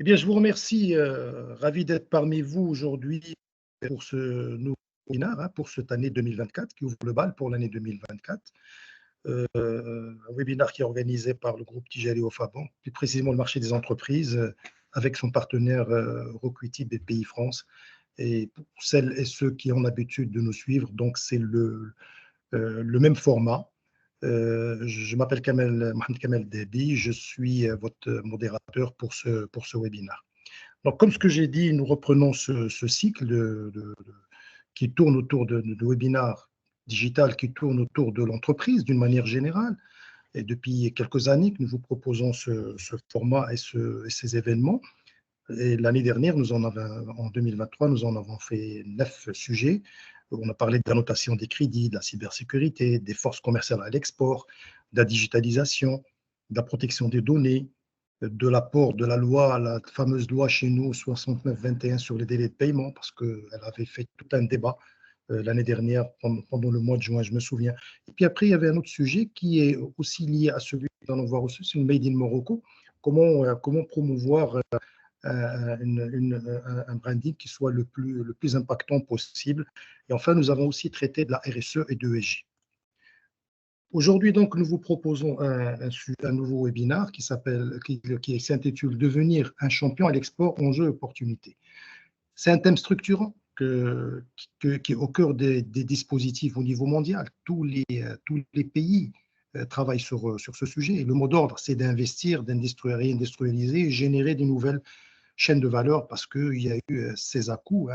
Eh bien, je vous remercie, ravi d'être parmi vous aujourd'hui pour ce nouveau webinaire, hein, pour cette année 2024 qui ouvre le bal pour l'année 2024. Un webinaire qui est organisé par le groupe Tijari au Faban, plus précisément le marché des entreprises, avec son partenaire Roquity BPI France. Et pour celles et ceux qui ont l'habitude de nous suivre, donc c'est le même format. Je m'appelle Mohamed Kamel Debi, je suis votre modérateur pour ce webinaire. Donc, comme ce que j'ai dit, nous reprenons ce cycle qui tourne autour de webinaires digital qui tourne autour de l'entreprise d'une manière générale. Et depuis quelques années que nous vous proposons ce format et ces événements. Et l'année dernière, en 2023, nous en avons fait 9 sujets. On a parlé de la notation des crédits, de la cybersécurité, des forces commerciales à l'export, de la digitalisation, de la protection des données, de l'apport de la loi, la fameuse loi chez nous 69-21 sur les délais de paiement, parce qu'elle avait fait tout un débat l'année dernière, pendant le mois de juin, je me souviens. Et puis après, il y avait un autre sujet qui est aussi lié à celui que nous allons voir aussi, c'est le Made in Morocco. Comment promouvoir un branding qui soit le plus impactant possible. Et enfin, nous avons aussi traité de la RSE et de l'ESG. Aujourd'hui, donc, nous vous proposons un nouveau webinaire qui s'intitule « Devenir un champion à l'export, enjeux et opportunités ». C'est un thème structurant qui est au cœur des dispositifs au niveau mondial. Tous les pays travaillent sur ce sujet. Et le mot d'ordre, c'est d'investir, d'industrialiser et générer de nouvelles chaînes de valeur parce qu'il y a eu ces à-coups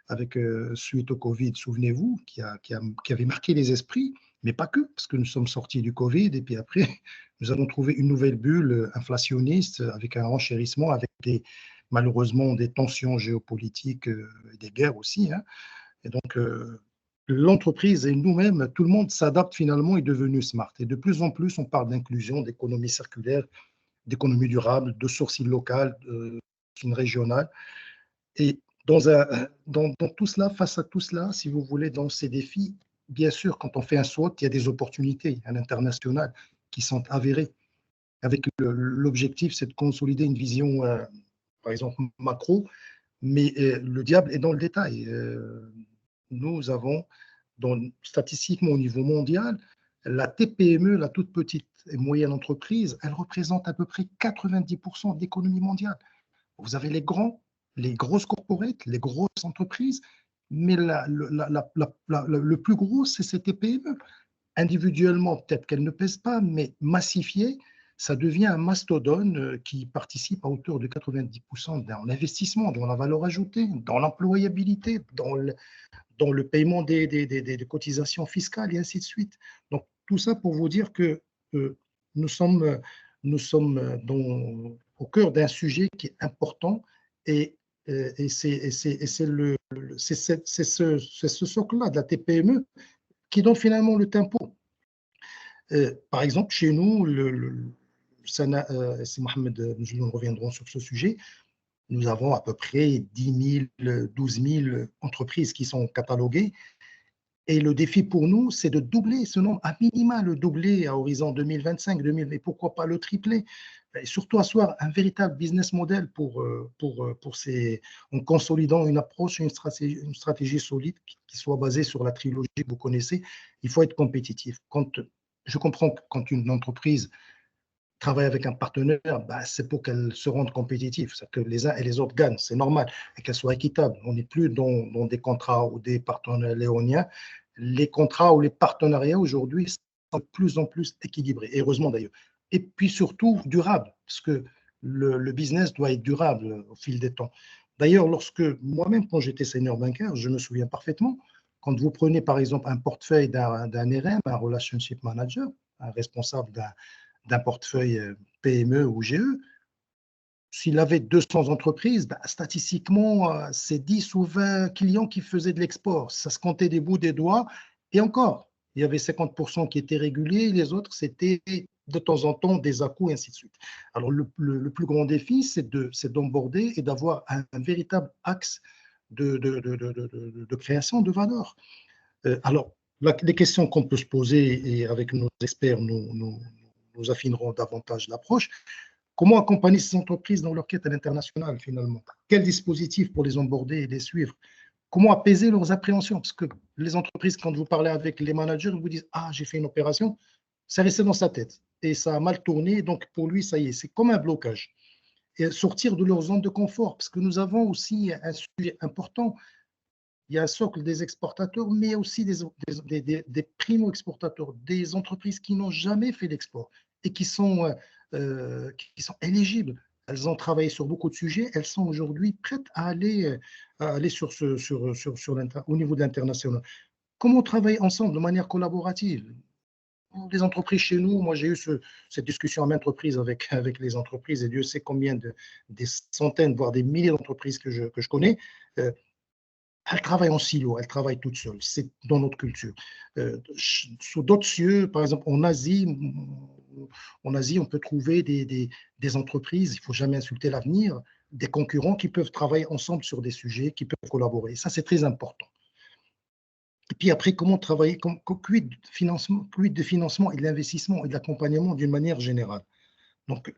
avec suite au Covid, souvenez-vous, qui avait marqué les esprits, mais pas que, parce que nous sommes sortis du Covid et puis après, nous avons trouvé une nouvelle bulle inflationniste avec un renchérissement, avec malheureusement des tensions géopolitiques et des guerres aussi. Hein. Et donc, l'entreprise et nous-mêmes, tout le monde s'adapte finalement et est devenu smart. Et de plus en plus, on parle d'inclusion, d'économie circulaire, d'économie durable, de sourcing local, de sourcing régional. Et dans tout cela, face à tout cela, si vous voulez, dans ces défis, bien sûr, quand on fait un SWOT, il y a des opportunités à l'international qui sont avérées. Avec l'objectif, c'est de consolider une vision, par exemple, macro, mais le diable est dans le détail. Nous avons, statistiquement au niveau mondial, la TPME, la toute petite et moyenne entreprise, elle représente à peu près 90% de l'économie mondiale. Vous avez les grosses corporates, les grosses entreprises, mais le plus gros, c'est ces TPME. Individuellement, peut-être qu'elles ne pèsent pas, mais massifiées, ça devient un mastodonte qui participe à hauteur de 90% dans l'investissement, dans la valeur ajoutée, dans l'employabilité, dans le paiement des cotisations fiscales et ainsi de suite. Donc, tout ça pour vous dire que nous sommes au cœur d'un sujet qui est important et c'est ce socle-là de la TPME qui donne finalement le tempo. Par exemple, chez nous, c'est Mohamed, nous reviendrons sur ce sujet, nous avons à peu près 10 000, 12 000 entreprises qui sont cataloguées. Et le défi pour nous, c'est de doubler ce nombre, à minima le doubler à horizon 2025, 2000, et pourquoi pas le tripler. Et surtout asseoir un véritable business model en consolidant une approche, une stratégie solide qui soit basée sur la trilogie que vous connaissez. Il faut être compétitif. Je comprends que quand une entreprise travaille avec un partenaire, c'est pour qu'elle se rende compétitive, c'est que les uns et les autres gagnent, c'est normal, et qu'elle soit équitable. On n'est plus dans des contrats ou des partenariats léoniens. Les contrats ou les partenariats aujourd'hui sont de plus en plus équilibrés, et heureusement d'ailleurs. Et puis surtout durables, parce que le business doit être durable au fil des temps. D'ailleurs, lorsque moi-même, quand j'étais senior bancaire, je me souviens parfaitement, quand vous prenez par exemple un portefeuille d'un RM, un relationship manager, un responsable d'un portefeuille PME ou GE, s'il avait 200 entreprises, statistiquement, c'est 10 ou 20 clients qui faisaient de l'export. Ça se comptait des bouts des doigts. Et encore, il y avait 50% qui étaient réguliers, les autres, c'était de temps en temps des à-coups, et ainsi de suite. Alors, le plus grand défi, c'est d'emborder et d'avoir un véritable axe de création de valeur. Alors, les questions qu'on peut se poser, et avec nos experts, nous affinerons davantage l'approche. Comment accompagner ces entreprises dans leur quête à l'international, finalement? Quel dispositif pour les onboarder et les suivre? Comment apaiser leurs appréhensions? Parce que les entreprises, quand vous parlez avec les managers, ils vous disent: «Ah, j'ai fait une opération», ça restait dans sa tête et ça a mal tourné. Donc, pour lui, ça y est, c'est comme un blocage. Et sortir de leur zone de confort, parce que nous avons aussi un sujet important. Il y a un socle des exportateurs, mais il y a aussi des primo-exportateurs, des entreprises qui n'ont jamais fait d'export et qui sont éligibles. Elles ont travaillé sur beaucoup de sujets, elles sont aujourd'hui prêtes à aller au niveau de l'international. Comment travailler ensemble de manière collaborative? Les entreprises chez nous, moi j'ai eu cette discussion à maintes reprises avec les entreprises et Dieu sait combien des centaines, voire des milliers d'entreprises que je connais. Euh, Elles travaillent en silo, elles travaillent toutes seules. C'est dans notre culture. Sous d'autres cieux, par exemple en Asie, on peut trouver des entreprises, il ne faut jamais insulter l'avenir, des concurrents qui peuvent travailler ensemble sur des sujets, qui peuvent collaborer. Ça, c'est très important. Et puis après, comment travailler, quid de financement et de l'investissement et de l'accompagnement d'une manière générale. Donc,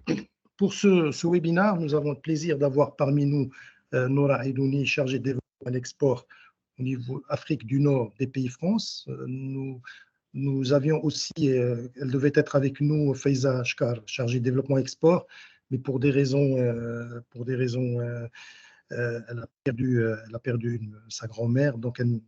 pour ce webinaire, nous avons le plaisir d'avoir parmi nous Nora Edouni, chargée de développement à l'export au niveau Afrique du Nord des pays France. Nous avions aussi, elle devait être avec nous, Faiza Ashkar, chargée de développement export, mais pour des raisons elle a perdu sa grand-mère, donc elle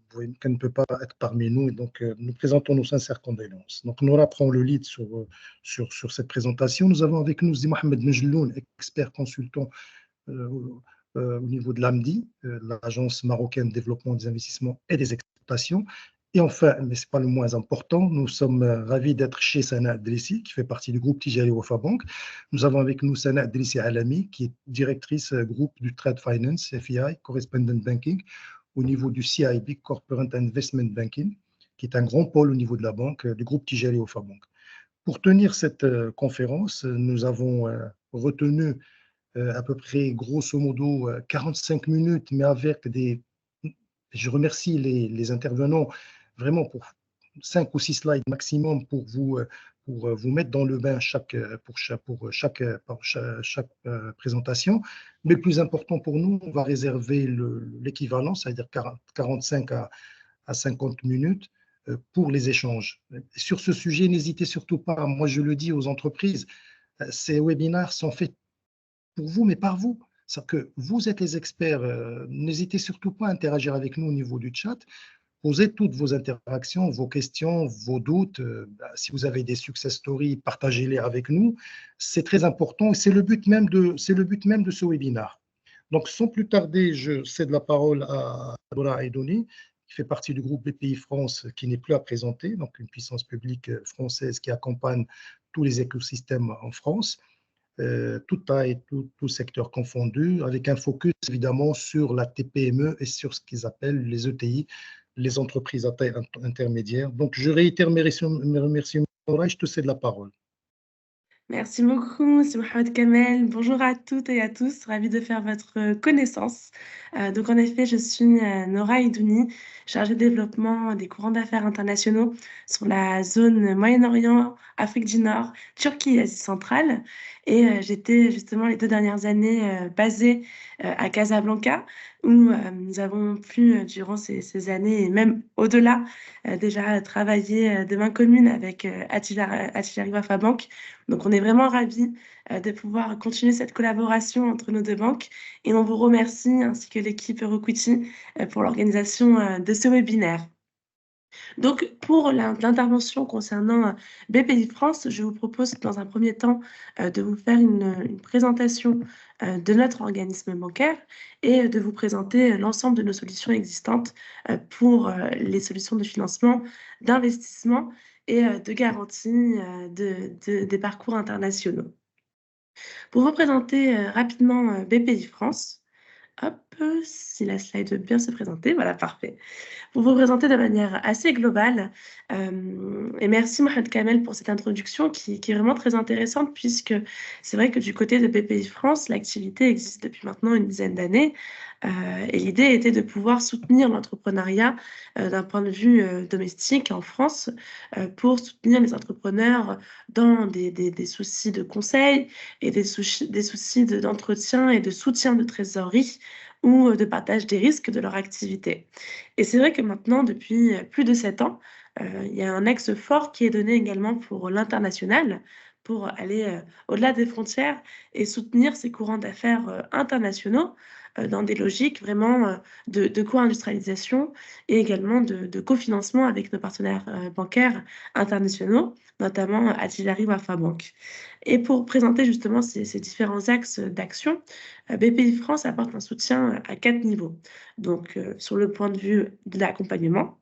ne peut pas être parmi nous. Et donc, nous présentons nos sincères condoléances. Donc, Nora prend le lead sur cette présentation. Nous avons avec nous Zi Mohamed Mejloun, expert consultant euh, au niveau de l'AMDI, l'Agence marocaine de développement des investissements et des exportations. Et enfin, mais ce n'est pas le moins important, nous sommes ravis d'être chez Sana Adlissi, qui fait partie du groupe Tijari Wafa Bank. Nous avons avec nous Sana Adlissi Alami, qui est directrice groupe du Trade Finance, FII, Correspondent Banking, au niveau du CIB, Corporate Investment Banking, qui est un grand pôle au niveau de la banque, du groupe Tijari Wafa Bank. Pour tenir cette conférence, nous avons retenu à peu près, grosso modo, 45 minutes, mais avec des... Je remercie les intervenants vraiment pour 5 ou 6 slides maximum pour vous mettre dans le bain pour chaque présentation. Mais le plus important pour nous, on va réserver l'équivalent, c'est-à-dire 45 à 50 minutes pour les échanges. Sur ce sujet, n'hésitez surtout pas, moi je le dis aux entreprises, ces webinaires sont faits pour vous, mais par vous. C'est-à-dire que vous êtes les experts. N'hésitez surtout pas à interagir avec nous au niveau du chat. Posez toutes vos interactions, vos questions, vos doutes. Si vous avez des success stories, partagez-les avec nous. C'est très important et c'est le but même de ce webinaire. Donc, sans plus tarder, je cède la parole à Dora Aidoni, qui fait partie du groupe BPI France, qui n'est plus à présenter, donc une puissance publique française qui accompagne tous les écosystèmes en France. Toute taille, tout secteur confondu, avec un focus évidemment sur la TPME et sur ce qu'ils appellent les ETI, les entreprises à taille intermédiaire. Donc, je réitère mes remerciements. Je te cède la parole. Merci beaucoup, c'est Mohamed Kamel. Bonjour à toutes et à tous, ravie de faire votre connaissance. Donc en effet, je suis Nora Idouni, chargée de développement des courants d'affaires internationaux sur la zone Moyen-Orient, Afrique du Nord, Turquie et Asie centrale. Et j'étais justement les 2 dernières années basée à Casablanca, où nous avons pu, durant ces années et même au-delà, déjà travailler de main commune avec Attijari Wafa Bank. Donc, on est vraiment ravis de pouvoir continuer cette collaboration entre nos 2 banques et on vous remercie, ainsi que l'équipe Euroquity, pour l'organisation de ce webinaire. Donc, pour l'intervention concernant BPI France, je vous propose dans un premier temps de vous faire une présentation de notre organisme bancaire et de vous présenter l'ensemble de nos solutions existantes pour les solutions de financement, d'investissement et de garantie des parcours internationaux. Pour vous présenter rapidement BPI France, hop, si la slide veut bien se présenter. Voilà, parfait. Pour vous présenter de manière assez globale, et merci Mohamed Kamel pour cette introduction qui est vraiment très intéressante puisque c'est vrai que du côté de BPI France, l'activité existe depuis maintenant une dizaine d'années, et l'idée était de pouvoir soutenir l'entrepreneuriat, d'un point de vue, domestique en France, pour soutenir les entrepreneurs dans des soucis de conseil et des soucis d'entretien et de soutien de trésorerie ou, de partage des risques de leur activité. Et c'est vrai que maintenant, depuis plus de 7 ans, il y a un axe fort qui est donné également pour l'international, pour aller, au-delà des frontières et soutenir ces courants d'affaires, internationaux, dans des logiques vraiment, de co-industrialisation et également de cofinancement avec nos partenaires, bancaires internationaux, notamment Attijari Wafa Bank. Et pour présenter justement ces différents axes d'action, BPI France apporte un soutien à 4 niveaux. Donc, sur le point de vue de l'accompagnement,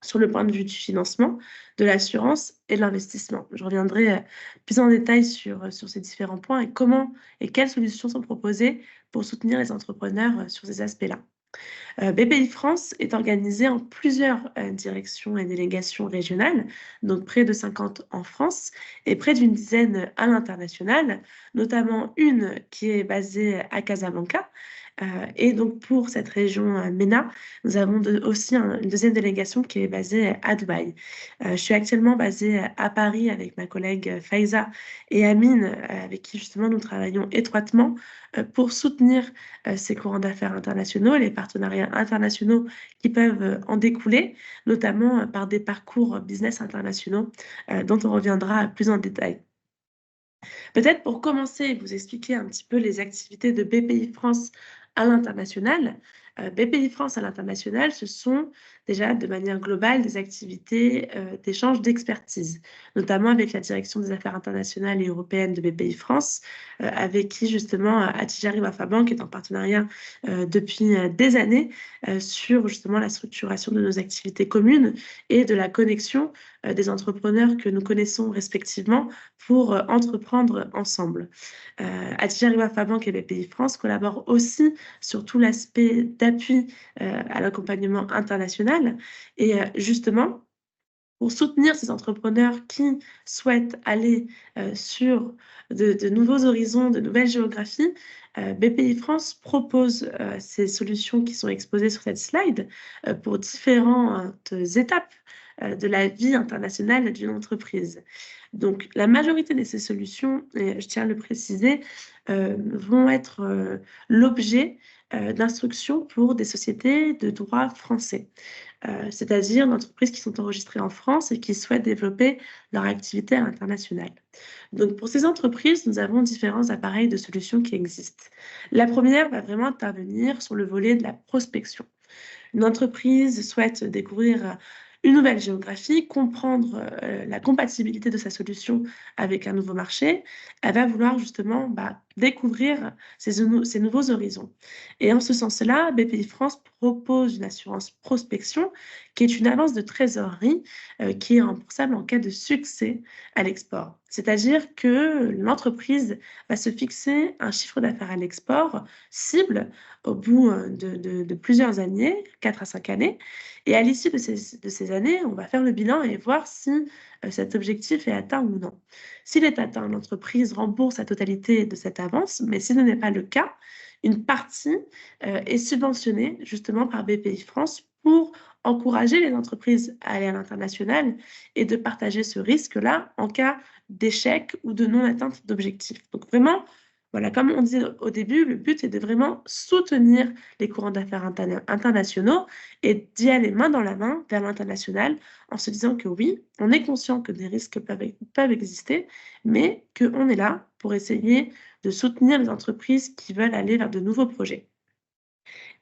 sur le point de vue du financement, de l'assurance et de l'investissement. Je reviendrai, plus en détail sur ces différents points et comment et quelles solutions sont proposées pour soutenir les entrepreneurs, sur ces aspects-là. BPI France est organisé en plusieurs, directions et délégations régionales, donc près de 50 en France et près d'une dizaine à l'international, notamment une qui est basée à Casablanca. Et donc pour cette région, MENA, nous avons aussi une deuxième délégation qui est basée à Dubaï. Je suis actuellement basée à Paris avec ma collègue, Faiza et Amine, avec qui justement nous travaillons étroitement, pour soutenir, ces courants d'affaires internationaux, les partenariats internationaux qui peuvent, en découler, notamment, par des parcours business internationaux, dont on reviendra plus en détail. Peut-être pour commencer et vous expliquer un petit peu les activités de BPI France à l'international. BPI France à l'international, ce sont déjà de manière globale des activités d'échange d'expertise, notamment avec la direction des affaires internationales et européennes de BPI France, avec qui justement Attijari Wafa Bank est en partenariat depuis des années sur justement la structuration de nos activités communes et de la connexion des entrepreneurs que nous connaissons respectivement pour entreprendre ensemble. Attijari Wafa Bank et BPI France collaborent aussi sur tout l'aspect d'appui à l'accompagnement international et justement, pour soutenir ces entrepreneurs qui souhaitent aller sur de nouveaux horizons, de nouvelles géographies, BPI France propose ces solutions qui sont exposées sur cette slide pour différentes étapes de la vie internationale d'une entreprise. Donc, la majorité de ces solutions, et je tiens à le préciser, vont être l'objet d'instructions pour des sociétés de droit français, c'est-à-dire d'entreprises qui sont enregistrées en France et qui souhaitent développer leur activité à l'international. Donc, pour ces entreprises, nous avons différents appareils de solutions qui existent. La première va vraiment intervenir sur le volet de la prospection. Une entreprise souhaite découvrir une nouvelle géographie, comprendre la compatibilité de sa solution avec un nouveau marché. Elle va vouloir justement découvrir ces nouveaux horizons. Et en ce sens-là, BPI France propose une assurance prospection qui est une avance de trésorerie qui est remboursable en cas de succès à l'export. C'est-à-dire que l'entreprise va se fixer un chiffre d'affaires à l'export cible au bout de plusieurs années, 4 à 5 années. Et à l'issue de ces années, on va faire le bilan et voir si cet objectif est atteint ou non. S'il est atteint, l'entreprise rembourse la totalité de cette avance, mais si ce n'est pas le cas, une partie est subventionnée justement par BPI France pour encourager les entreprises à aller à l'international et de partager ce risque-là en cas d'échec ou de non-atteinte d'objectifs. Donc vraiment, voilà, comme on disait au début, le but est de vraiment soutenir les courants d'affaires internationaux et d'y aller main dans la main vers l'international en se disant que oui, on est conscient que des risques peuvent exister, mais qu'on est là pour essayer de soutenir les entreprises qui veulent aller vers de nouveaux projets.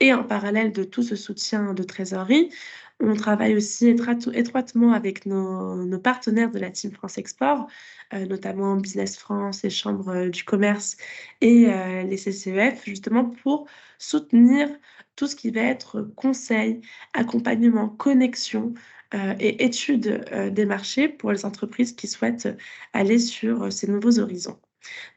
Et en parallèle de tout ce soutien de trésorerie, on travaille aussi étroitement avec nos partenaires de la Team France Export, notamment Business France, les chambres du commerce et les CCEF, justement pour soutenir tout ce qui va être conseil, accompagnement, connexion et étude des marchés pour les entreprises qui souhaitent aller sur ces nouveaux horizons.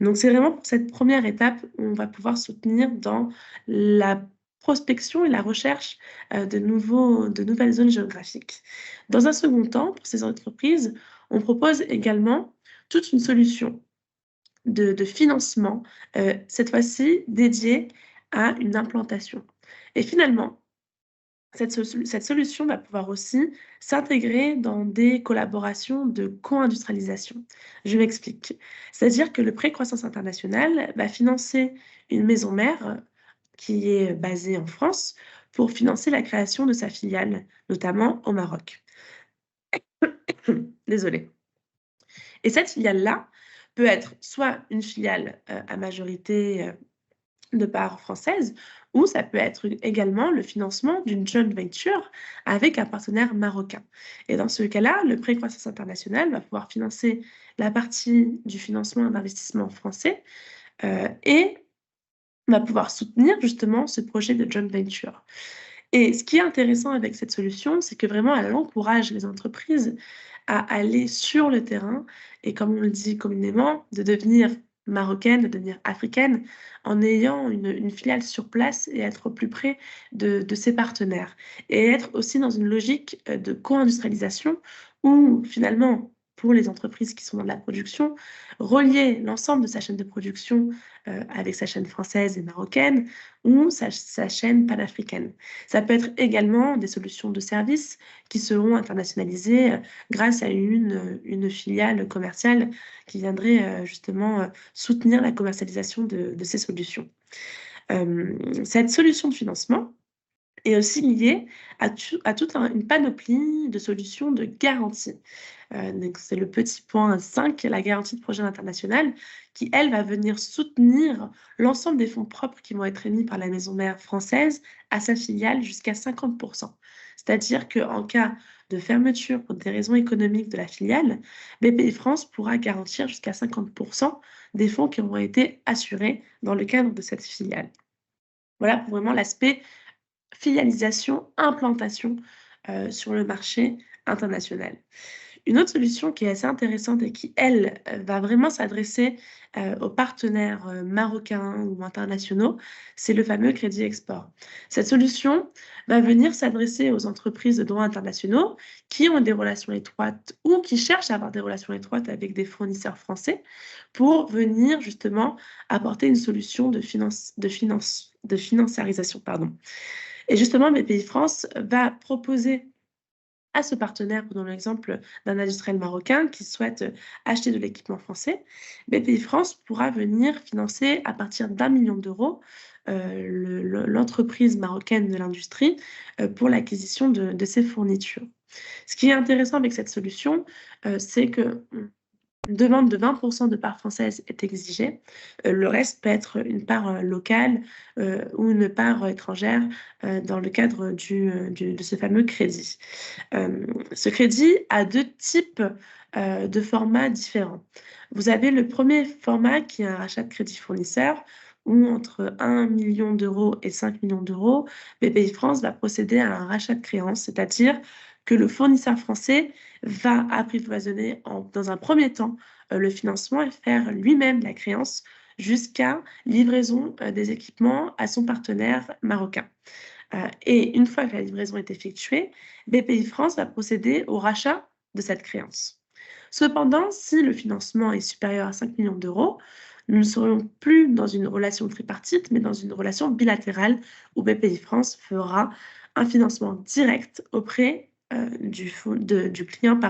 Donc c'est vraiment pour cette première étape où on va pouvoir soutenir dans la prospection et la recherche de nouvelles zones géographiques. Dans un second temps, pour ces entreprises, on propose également toute une solution de financement, cette fois-ci dédiée à une implantation. Et finalement, cette solution va pouvoir aussi s'intégrer dans des collaborations de co-industrialisation. Je m'explique. C'est-à-dire que le prêt croissance international va financer une maison mère qui est basée en France pour financer la création de sa filiale, notamment au Maroc. Désolée. Et cette filiale-là peut être soit une filiale à majorité de part française, ou ça peut être également le financement d'une joint venture avec un partenaire marocain. Et dans ce cas-là, le prêt croissance international va pouvoir financer la partie du financement d'investissement français et va pouvoir soutenir justement ce projet de joint venture. Et ce qui est intéressant avec cette solution, c'est que vraiment, elle encourage les entreprises à aller sur le terrain et, comme on le dit communément, de devenir marocaine, de devenir africaine, en ayant une filiale sur place et être au plus près de ses partenaires. Et être aussi dans une logique de co-industrialisation où, finalement, pour les entreprises qui sont dans la production, relier l'ensemble de sa chaîne de production avec sa chaîne française et marocaine ou sa chaîne panafricaine. Ça peut être également des solutions de services qui seront internationalisées grâce à une filiale commerciale qui viendrait justement soutenir la commercialisation de ces solutions. Cette solution de financement est aussi liée à toute une panoplie de solutions de garantie. Donc c'est le petit point 5, la garantie de projet international, qui, elle, va venir soutenir l'ensemble des fonds propres qui vont être émis par la maison mère française à sa filiale jusqu'à 50%. C'est-à-dire qu'en cas de fermeture pour des raisons économiques de la filiale, Bpifrance pourra garantir jusqu'à 50% des fonds qui auront été assurés dans le cadre de cette filiale. Voilà pour vraiment l'aspect filialisation, implantation sur le marché international. Une autre solution qui est assez intéressante et qui, elle, va vraiment s'adresser aux partenaires marocains ou internationaux, c'est le fameux crédit export. Cette solution va venir s'adresser aux entreprises de droit internationaux qui ont des relations étroites ou qui cherchent à avoir des relations étroites avec des fournisseurs français pour venir justement apporter une solution de financiarisation. Et justement, Bpifrance va proposer à ce partenaire, prenons l'exemple d'un industriel marocain qui souhaite acheter de l'équipement français, Bpifrance pourra venir financer à partir d'1 million d'euros l'entreprise marocaine de l'industrie pour l'acquisition de ces fournitures. Ce qui est intéressant avec cette solution, c'est que une demande de 20% de part française est exigée. Le reste peut être une part locale ou une part étrangère dans le cadre de ce fameux crédit. Ce crédit a deux types de formats différents. Vous avez le premier format qui est un rachat de crédit fournisseur où entre 1 million d'euros et 5 millions d'euros, Bpifrance va procéder à un rachat de créances, c'est-à-dire que le fournisseur français va apprivoisonner dans un premier temps le financement et faire lui-même la créance jusqu'à livraison des équipements à son partenaire marocain. Et une fois que la livraison est effectuée, Bpifrance va procéder au rachat de cette créance. Cependant, si le financement est supérieur à 5 millions d'euros, nous ne serons plus dans une relation tripartite, mais dans une relation bilatérale où Bpifrance fera un financement direct auprès du client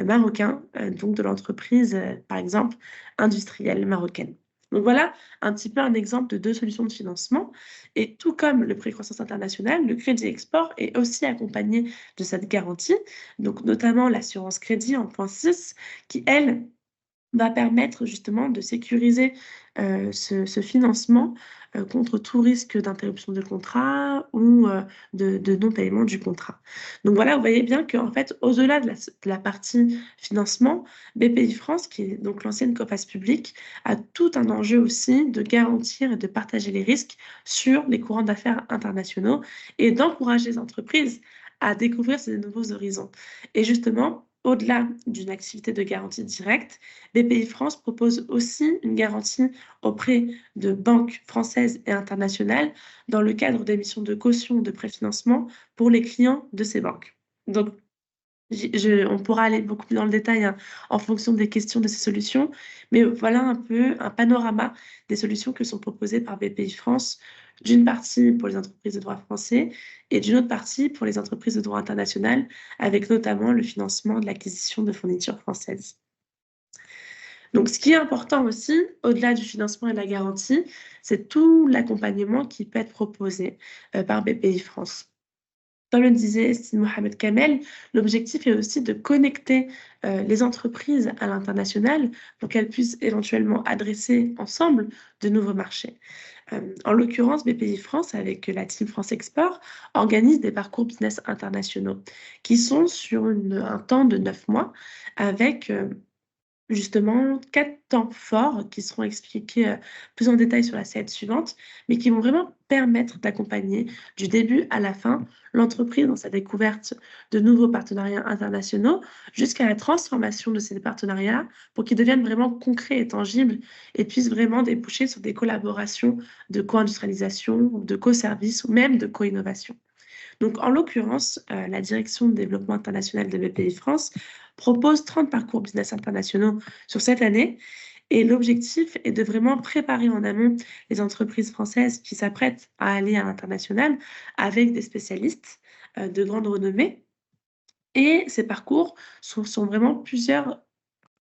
marocain, donc de l'entreprise, par exemple, industrielle marocaine. Donc voilà un petit peu un exemple de deux solutions de financement. Et tout comme le prêt croissance international, le crédit export est aussi accompagné de cette garantie, donc notamment l'assurance crédit en point 6, qui, elle, va permettre justement de sécuriser ce financement contre tout risque d'interruption de contrat ou de non-paiement du contrat. Donc voilà, vous voyez bien qu'en fait, au-delà de la partie financement, Bpifrance, qui est donc l'ancienne Coface Publique, a tout un enjeu aussi de garantir et de partager les risques sur les courants d'affaires internationaux et d'encourager les entreprises à découvrir ces nouveaux horizons. Et justement, au-delà d'une activité de garantie directe, BPI France propose aussi une garantie auprès de banques françaises et internationales dans le cadre d'émissions de caution ou de préfinancement pour les clients de ces banques. Donc, on pourra aller beaucoup plus dans le détail hein, en fonction des questions de ces solutions, mais voilà un peu un panorama des solutions que sont proposées par BPI France, d'une partie pour les entreprises de droit français et d'une autre partie pour les entreprises de droit international, avec notamment le financement de l'acquisition de fournitures françaises. Donc, ce qui est important aussi, au-delà du financement et de la garantie, c'est tout l'accompagnement qui peut être proposé par BPI France. Comme le disait Steve Mohamed Kamel, l'objectif est aussi de connecter les entreprises à l'international pour qu'elles puissent éventuellement adresser ensemble de nouveaux marchés. En l'occurrence, BPI France, avec la Team France Export, organise des parcours business internationaux qui sont sur un temps de 9 mois avec justement 4 temps forts qui seront expliqués plus en détail sur la slide suivante, mais qui vont vraiment permettre d'accompagner du début à la fin l'entreprise dans sa découverte de nouveaux partenariats internationaux jusqu'à la transformation de ces partenariats pour qu'ils deviennent vraiment concrets et tangibles et puissent vraiment déboucher sur des collaborations de co-industrialisation, de co-service ou même de co-innovation. Donc, en l'occurrence, la direction de développement international de BPI France propose 30 parcours business internationaux sur cette année. Et l'objectif est de vraiment préparer en amont les entreprises françaises qui s'apprêtent à aller à l'international avec des spécialistes de grande renommée. Et ces parcours sont vraiment plusieurs,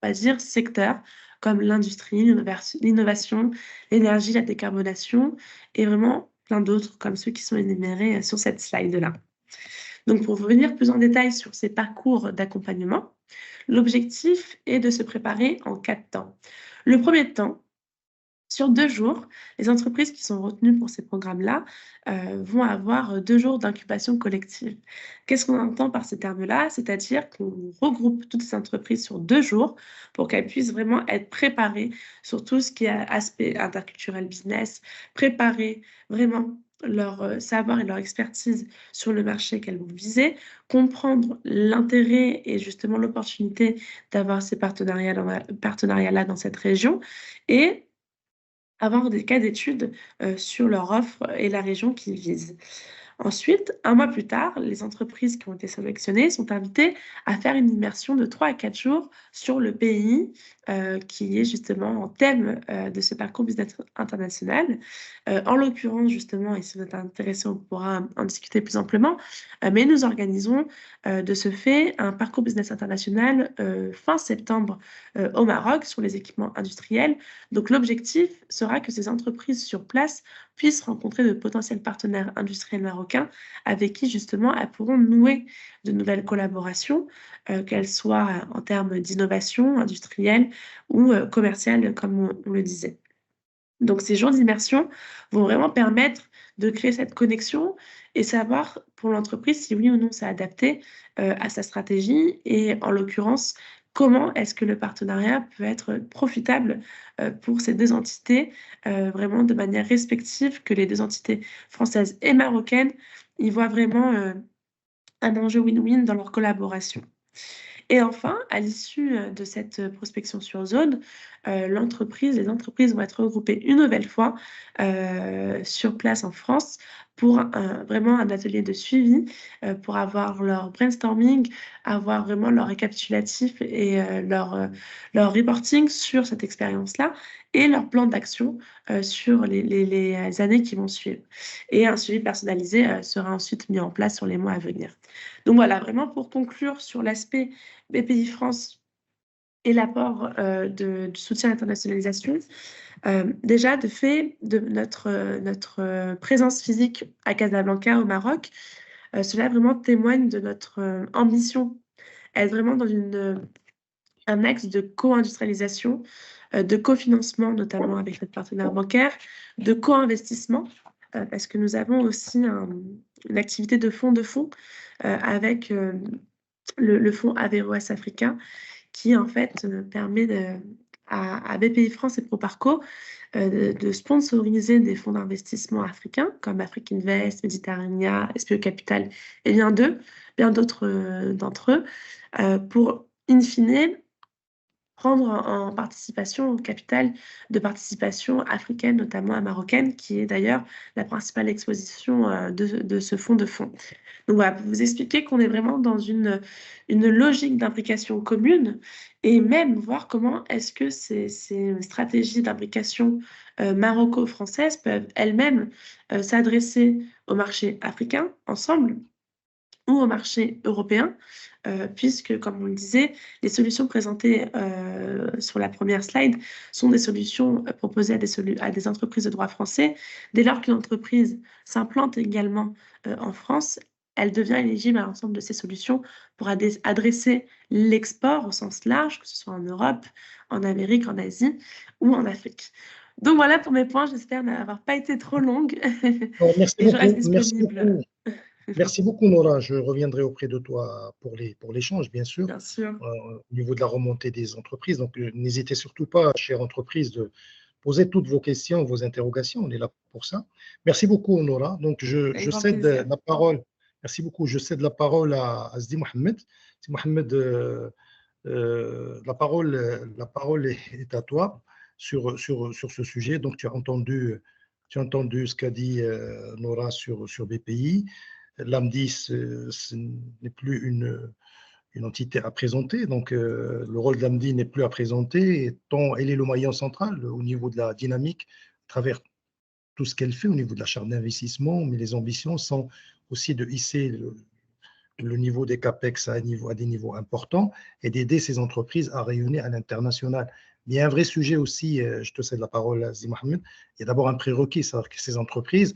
on va dire, secteurs comme l'industrie, l'innovation, l'énergie, la décarbonation et vraiment plein d'autres comme ceux qui sont énumérés sur cette slide-là. Donc, pour revenir plus en détail sur ces parcours d'accompagnement, l'objectif est de se préparer en 4 temps. Le premier temps, sur 2 jours, les entreprises qui sont retenues pour ces programmes-là vont avoir 2 jours d'incubation collective. Qu'est-ce qu'on entend par ces termes-là? C'est-à-dire qu'on regroupe toutes ces entreprises sur 2 jours pour qu'elles puissent vraiment être préparées sur tout ce qui est aspect interculturel business, préparer vraiment leur savoir et leur expertise sur le marché qu'elles vont viser, comprendre l'intérêt et justement l'opportunité d'avoir ces partenariats-là dans cette région et avoir des cas d'études sur leur offre et la région qu'ils visent. Ensuite, 1 mois plus tard, les entreprises qui ont été sélectionnées sont invitées à faire une immersion de 3 à 4 jours sur le pays qui est justement en thème de ce parcours business international. En l'occurrence, justement, et si vous êtes intéressé, on pourra en discuter plus amplement, mais nous organisons de ce fait un parcours business international fin septembre au Maroc sur les équipements industriels. Donc l'objectif sera que ces entreprises sur place puissent rencontrer de potentiels partenaires industriels marocains avec qui justement elles pourront nouer de nouvelles collaborations, qu'elles soient en termes d'innovation industrielle ou commerciale, comme on le disait. Donc ces jours d'immersion vont vraiment permettre de créer cette connexion et savoir pour l'entreprise si oui ou non c'est adapté à sa stratégie et en l'occurrence, comment est-ce que le partenariat peut être profitable pour ces 2 entités, vraiment de manière respective, que les 2 entités françaises et marocaines y voient vraiment un enjeu win-win dans leur collaboration. Et enfin, à l'issue de cette prospection sur zone, les entreprises vont être regroupées une nouvelle fois sur place en France pour vraiment un atelier de suivi pour avoir leur brainstorming, avoir vraiment leur récapitulatif et leur reporting sur cette expérience-là et leur plan d'action sur les années qui vont suivre. Et un suivi personnalisé sera ensuite mis en place sur les mois à venir. Donc voilà, vraiment pour conclure sur l'aspect BPI France et l'apport du soutien à l'internationalisation. Déjà, de fait, de notre présence physique à Casablanca, au Maroc, cela vraiment témoigne de notre ambition, être vraiment dans un axe de co-industrialisation, de cofinancement, notamment avec notre partenaire bancaire, de co-investissement, parce que nous avons aussi une activité de fonds avec le fonds Averroès Africain, qui en fait permet à BPI France et Proparco de sponsoriser des fonds d'investissement africains comme Afrique Invest, Méditerranea, SPE Capital et bien d'autres d'entre eux pour in fine, prendre en participation, au capital de participation africaine, notamment marocaine, qui est d'ailleurs la principale exposition de ce fonds de fonds. Donc voilà, pour vous expliquer qu'on est vraiment dans une logique d'imbrication commune et même voir comment est-ce que ces stratégies d'imbrication maroco-françaises peuvent elles-mêmes s'adresser au marché africain ensemble ou au marché européen, puisque, comme on le disait, les solutions présentées sur la première slide sont des solutions proposées à des entreprises de droit français. Dès lors qu'une entreprise s'implante également en France, elle devient éligible à l'ensemble de ces solutions pour adresser l'export au sens large, que ce soit en Europe, en Amérique, en Asie ou en Afrique. Donc voilà pour mes points, j'espère n'avoir pas été trop longue Bon, merci et je reste beaucoup. Merci disponible. beaucoup. Merci beaucoup, Nora. Je reviendrai auprès de toi pour l'échange, bien sûr, Bien sûr. au niveau de la remontée des entreprises. Donc, n'hésitez surtout pas, chère entreprise, de poser toutes vos questions, vos interrogations. On est là pour ça. Merci beaucoup, Nora. Donc, Avec je grand cède plaisir. la parole. Merci beaucoup. Je cède la parole à Sidi Mohamed. Sidi Mohamed, la parole est à toi sur ce sujet. Donc, tu as entendu ce qu'a dit Nora sur BPI. L'AMDI, ce n'est plus une entité à présenter, donc le rôle de l'AMDI n'est plus à présenter, tant elle est le maillon central au niveau de la dynamique, à travers tout ce qu'elle fait au niveau de la charte d'investissement, mais les ambitions sont aussi de hisser le niveau des CAPEX à des niveaux importants et d'aider ces entreprises à rayonner à l'international. Il y a un vrai sujet aussi, je te cède la parole, Aziz Mohamed, il y a d'abord un prérequis, c'est-à-dire que ces entreprises,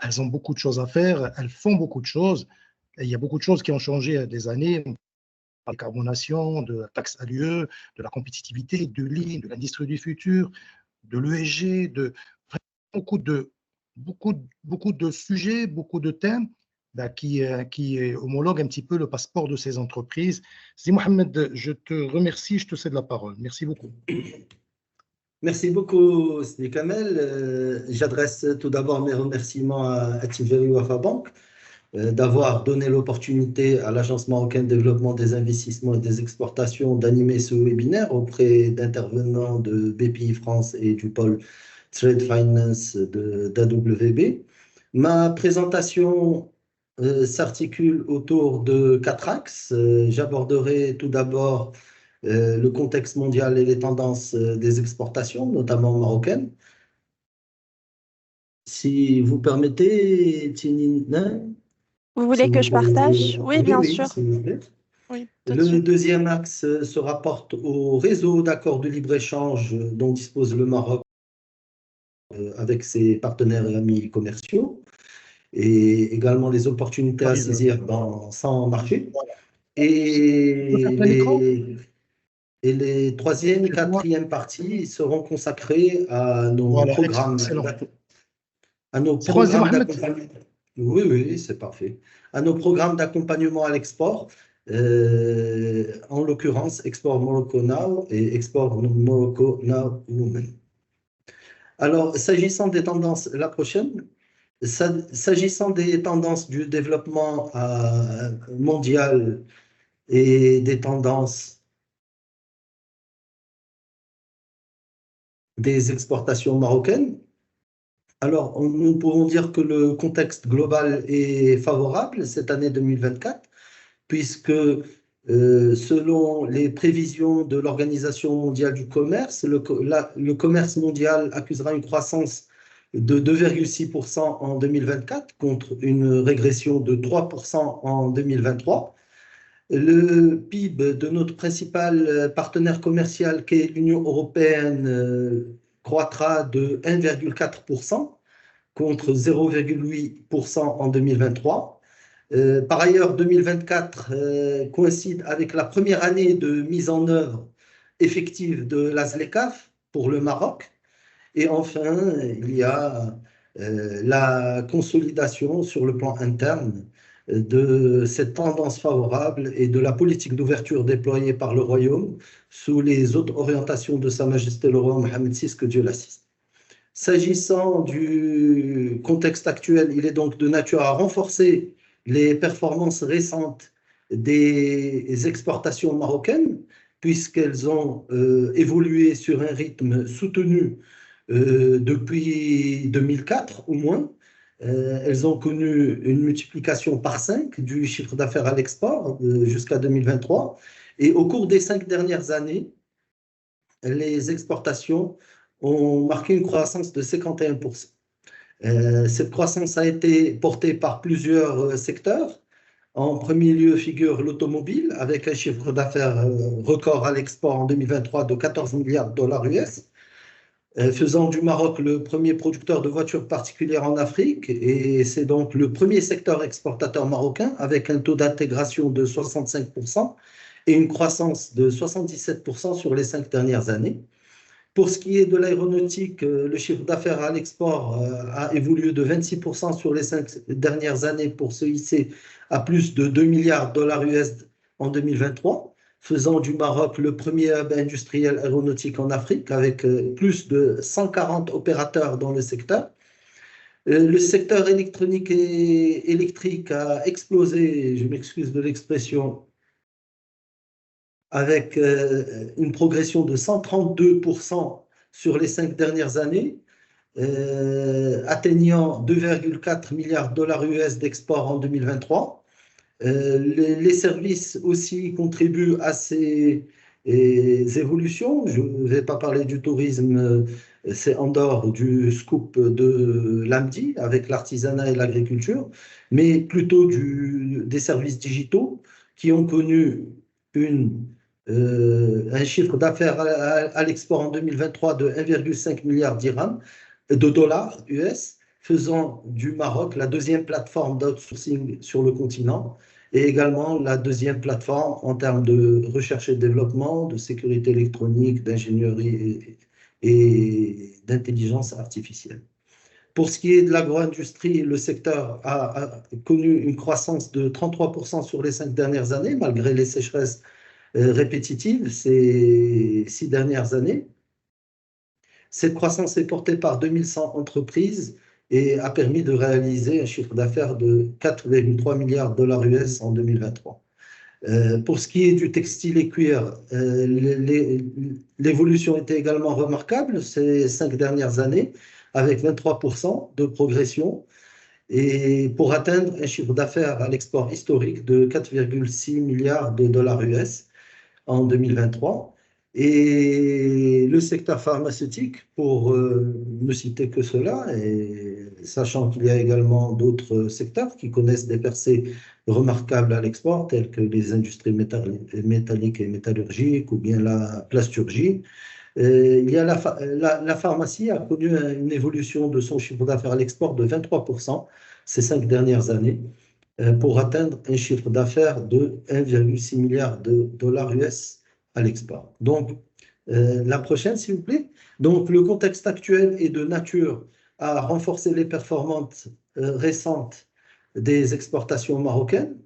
elles ont beaucoup de choses à faire, elles font beaucoup de choses, et il y a beaucoup de choses qui ont changé à des années, de la carbonation, de la taxe à l'UE, de la compétitivité, de l'IN, de l'industrie du futur, de l'ESG, de beaucoup de sujets, beaucoup de thèmes qui homologuent un petit peu le passeport de ces entreprises. Si Mohamed, je te remercie, je te cède la parole. Merci beaucoup. Merci beaucoup, Sidi Kamel. J'adresse tout d'abord mes remerciements à Tiveri Wafa Bank d'avoir donné l'opportunité à l'Agence marocaine de développement des investissements et des exportations d'animer ce webinaire auprès d'intervenants de BPI France et du pôle Trade Finance d'AWB. Ma présentation s'articule autour de 4 axes. J'aborderai tout d'abord le contexte mondial et les tendances des exportations, notamment marocaines. Si vous permettez, Tinina. Vous voulez que je partage? Oui, bien sûr. S'il vous plaît. Oui, Le deuxième axe se rapporte au réseau d'accords de libre-échange dont dispose le Maroc avec ses partenaires et amis commerciaux, et également les opportunités à saisir dans son marché. Et les troisième et quatrième parties seront consacrées à nos programmes. À nos programmes d'accompagnement. Oui, oui, c'est parfait. À nos programmes d'accompagnement à l'export, en l'occurrence Export Morocco Now et Export Morocco Now Women. Alors, s'agissant des tendances, la prochaine, s'agissant des tendances du développement mondial et des tendances des exportations marocaines, alors nous pouvons dire que le contexte global est favorable cette année 2024, puisque selon les prévisions de l'Organisation mondiale du commerce, le commerce mondial accusera une croissance de 2,6% en 2024 contre une régression de 3% en 2023. Le PIB de notre principal partenaire commercial, qui est l'Union européenne, croîtra de 1,4% contre 0,8% en 2023. Par ailleurs, 2024 coïncide avec la première année de mise en œuvre effective de la ZLECAf pour le Maroc. Et enfin, il y a la consolidation sur le plan interne de cette tendance favorable et de la politique d'ouverture déployée par le Royaume sous les hautes orientations de Sa Majesté le Roi Mohammed VI, que Dieu l'assiste. S'agissant du contexte actuel, il est donc de nature à renforcer les performances récentes des exportations marocaines, puisqu'elles ont évolué sur un rythme soutenu depuis 2004 au moins. Elles ont connu une multiplication par 5 du chiffre d'affaires à l'export jusqu'à 2023. Et au cours des 5 dernières années, les exportations ont marqué une croissance de 51%. Cette croissance a été portée par plusieurs secteurs. En premier lieu figure l'automobile, avec un chiffre d'affaires record à l'export en 2023 de 14 milliards de dollars US, faisant du Maroc le premier producteur de voitures particulières en Afrique. Et c'est donc le premier secteur exportateur marocain, avec un taux d'intégration de 65% et une croissance de 77% sur les 5 dernières années. Pour ce qui est de l'aéronautique, le chiffre d'affaires à l'export a évolué de 26% sur les 5 dernières années pour se hisser à plus de 2 milliards de dollars US en 2023, faisant du Maroc le premier hub industriel aéronautique en Afrique, avec plus de 140 opérateurs dans le secteur. Le secteur électronique et électrique a explosé, je m'excuse de l'expression, avec une progression de 132% sur les 5 dernières années, atteignant 2,4 milliards de dollars US d'export en 2023. Les services aussi contribuent à ces évolutions. Je ne vais pas parler du tourisme, c'est en dehors du scoop de l'AMDI avec l'artisanat et l'agriculture, mais plutôt des services digitaux qui ont connu un chiffre d'affaires à l'export en 2023 de 1,5 milliard de dollars US, faisant du Maroc la deuxième plateforme d'outsourcing sur le continent et également la deuxième plateforme en termes de recherche et développement, de sécurité électronique, d'ingénierie et d'intelligence artificielle. Pour ce qui est de l'agro-industrie, le secteur a connu une croissance de 33% sur les 5 dernières années, malgré les sécheresses répétitives ces 6 dernières années. Cette croissance est portée par 2100 entreprises et a permis de réaliser un chiffre d'affaires de 4,3 milliards de dollars US en 2023. Pour ce qui est du textile et cuir, l'évolution était également remarquable ces 5 dernières années, avec 23% de progression, et pour atteindre un chiffre d'affaires à l'export historique de 4,6 milliards de dollars US en 2023. Et le secteur pharmaceutique, pour ne citer que cela, et sachant qu'il y a également d'autres secteurs qui connaissent des percées remarquables à l'export, telles que les industries métalliques et métallurgiques ou bien la plasturgie. La pharmacie a connu une évolution de son chiffre d'affaires à l'export de 23% ces 5 dernières années, pour atteindre un chiffre d'affaires de 1,6 milliard de dollars US à l'export. Donc, la prochaine, s'il vous plaît. Donc, le contexte actuel est de nature à renforcer les performances récentes des exportations marocaines.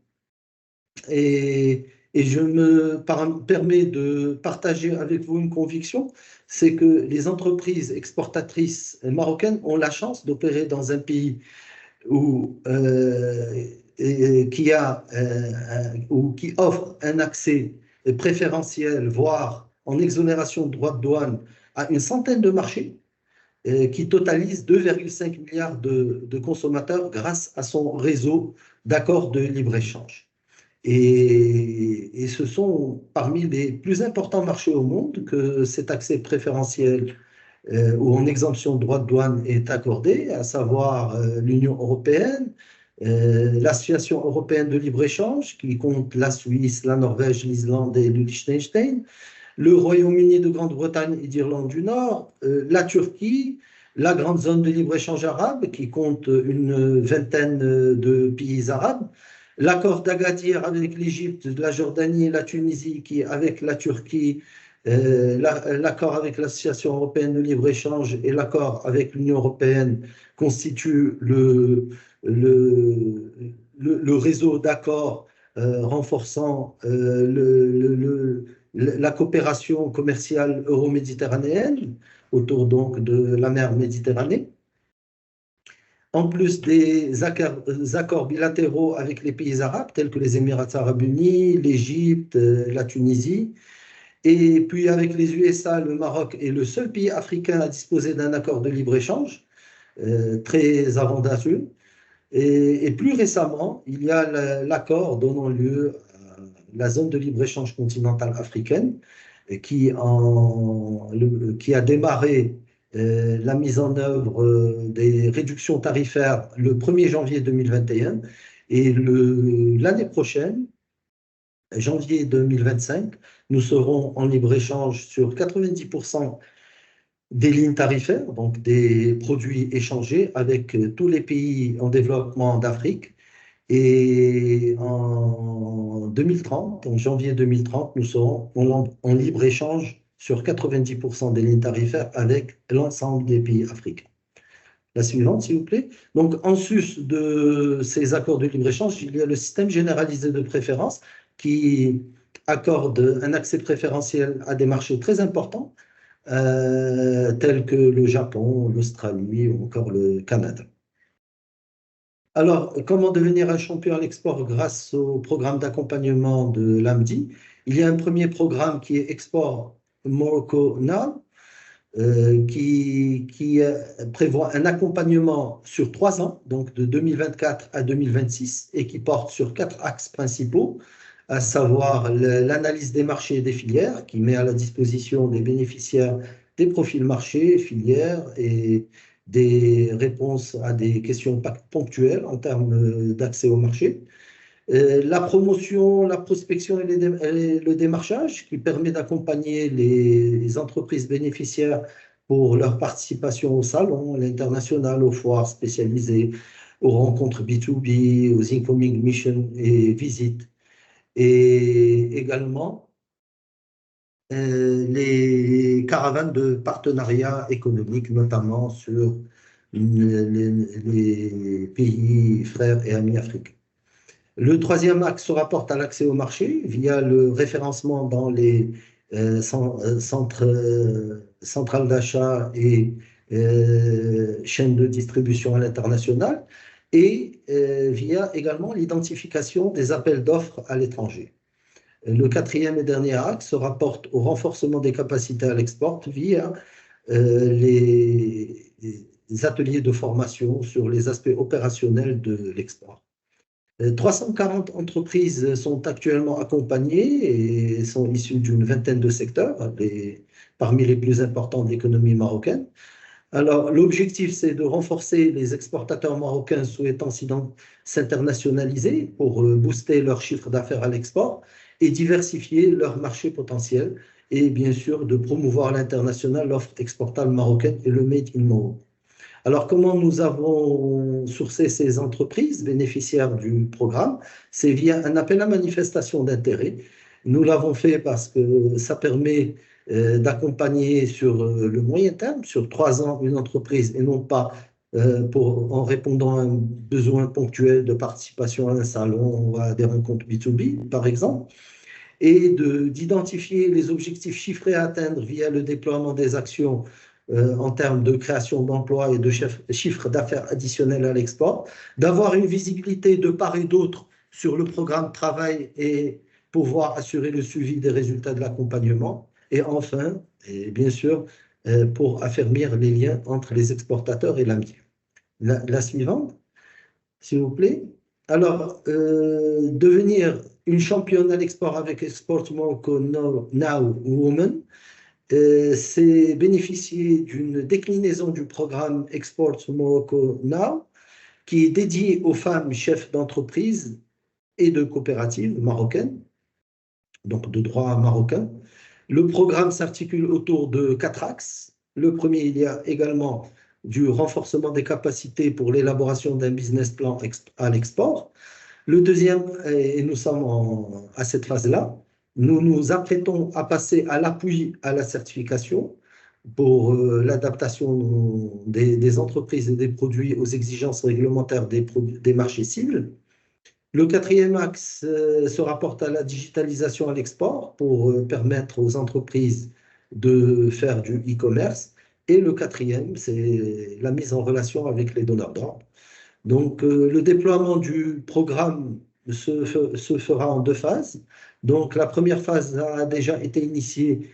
Et je me permets de partager avec vous une conviction, c'est que les entreprises exportatrices marocaines ont la chance d'opérer dans un pays qui offre un accès préférentiel, voire en exonération de droits de douane, à une centaine de marchés qui totalisent 2,5 milliards de consommateurs grâce à son réseau d'accords de libre-échange. Et ce sont parmi les plus importants marchés au monde que cet accès préférentiel ou en exemption de droits de douane est accordé, à savoir l'Union européenne, l'Association européenne de libre-échange, qui compte la Suisse, la Norvège, l'Islande et le Liechtenstein, le Royaume-Uni de Grande-Bretagne et d'Irlande du Nord, la Turquie, la grande zone de libre-échange arabe, qui compte une vingtaine de pays arabes, l'accord d'Agadir avec l'Égypte, la Jordanie et la Tunisie, qui avec la Turquie, l'accord avec l'Association européenne de libre-échange et l'accord avec l'Union européenne constituent le réseau d'accords renforçant la coopération commerciale euro-méditerranéenne autour donc de la mer Méditerranée. en plus des accords bilatéraux avec les pays arabes, tels que les Émirats arabes unis, l'Égypte, la Tunisie. Et puis avec les USA, le Maroc est le seul pays africain à disposer d'un accord de libre-échange très avantageux. Et plus récemment, il y a l'accord donnant lieu à la zone de libre-échange continentale africaine qui a démarré la mise en œuvre des réductions tarifaires le 1er janvier 2021 et l'année prochaine, janvier 2025, nous serons en libre-échange sur 90% des lignes tarifaires, donc des produits échangés avec tous les pays en développement d'Afrique. Et en 2030, en janvier 2030, nous serons en libre-échange sur 90% des lignes tarifaires avec l'ensemble des pays africains. La suivante, s'il vous plaît. Donc, en sus de ces accords de libre-échange, il y a le système généralisé de préférence qui accorde un accès préférentiel à des marchés très importants, tels que le Japon, l'Australie ou encore le Canada. Alors, comment devenir un champion à l'export grâce au programme d'accompagnement de l'AMDI? Il y a un premier programme qui est Export Morocco Now, qui prévoit un accompagnement sur 3 ans, donc de 2024 à 2026, et qui porte sur 4 axes principaux, à savoir l'analyse des marchés et des filières, qui met à la disposition des bénéficiaires des profils marchés, filières et des réponses à des questions ponctuelles en termes d'accès au marché. La promotion, la prospection et le démarchage, qui permet d'accompagner les entreprises bénéficiaires pour leur participation au salon, à l'international, aux foires spécialisées, aux rencontres B2B, aux incoming missions et visites. Et également les caravanes de partenariat économique, notamment sur les pays frères et amis africains. Le troisième axe se rapporte à l'accès au marché via le référencement dans les centrales d'achat et chaînes de distribution à l'international et via également l'identification des appels d'offres à l'étranger. Le quatrième et dernier axe se rapporte au renforcement des capacités à l'export via les ateliers de formation sur les aspects opérationnels de l'export. 340 entreprises sont actuellement accompagnées et sont issues d'une vingtaine de secteurs, parmi les plus importants de l'économie marocaine. Alors, l'objectif, c'est de renforcer les exportateurs marocains souhaitant s'internationaliser pour booster leur chiffre d'affaires à l'export et diversifier leur marché potentiel et bien sûr de promouvoir l'international, l'offre exportable marocaine et le Made in Morocco. Alors, comment nous avons sourcé ces entreprises bénéficiaires du programme? C'est via un appel à manifestation d'intérêt. Nous l'avons fait parce que ça permet d'accompagner sur le moyen terme, sur 3 ans, une entreprise et non pas en répondant à un besoin ponctuel de participation à un salon ou à des rencontres B2B, par exemple, et d'identifier les objectifs chiffrés à atteindre via le déploiement des actions en termes de création d'emplois et de chiffre d'affaires additionnel à l'export, d'avoir une visibilité de part et d'autre sur le programme travail et pouvoir assurer le suivi des résultats de l'accompagnement. Et enfin, et bien sûr, pour affermir les liens entre les exportateurs et l'AMDI. La suivante, s'il vous plaît. Alors, devenir une championne à l'export avec Export Morocco Now Women, c'est bénéficier d'une déclinaison du programme Export Morocco Now qui est dédié aux femmes chefs d'entreprise et de coopératives marocaines, donc de droit marocain. Le programme s'articule autour de 4 axes. Le premier, il y a également du renforcement des capacités pour l'élaboration d'un business plan à l'export. Le deuxième, et nous sommes à cette phase-là, nous nous apprêtons à passer à l'appui à la certification pour l'adaptation des entreprises et des produits aux exigences réglementaires des marchés cibles. Le quatrième axe se rapporte à la digitalisation à l'export pour permettre aux entreprises de faire du e-commerce Et le quatrième, c'est la mise en relation avec les donneurs d'ordre. Donc, le déploiement du programme se fera en 2 phases. Donc, la première phase a déjà été initiée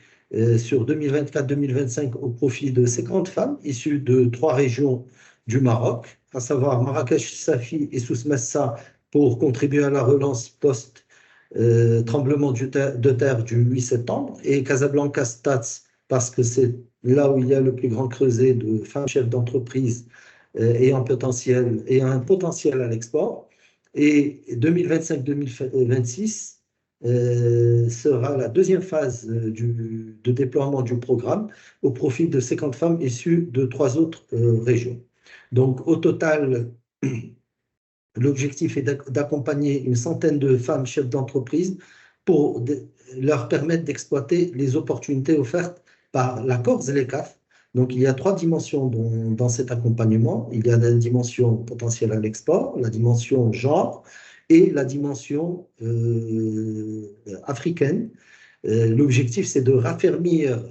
sur 2024-2025 au profit de 50 femmes issues de 3 régions du Maroc, à savoir Marrakech, Safi et Souss Massa, pour contribuer à la relance post-tremblement de terre du 8 septembre, et Casablanca Stats, parce que c'est là où il y a le plus grand creuset de femmes chefs d'entreprise et un potentiel à l'export. Et 2025-2026 sera la deuxième phase de déploiement du programme au profit de 50 femmes issues de 3 autres régions. Donc, au total, l'objectif est d'accompagner une centaine de femmes chefs d'entreprise pour leur permettre d'exploiter les opportunités offertes par l'accord ZLECAf. Donc, il y a 3 dimensions dans cet accompagnement. Il y a la dimension potentielle à l'export, la dimension genre et la dimension africaine. L'objectif, c'est de raffermir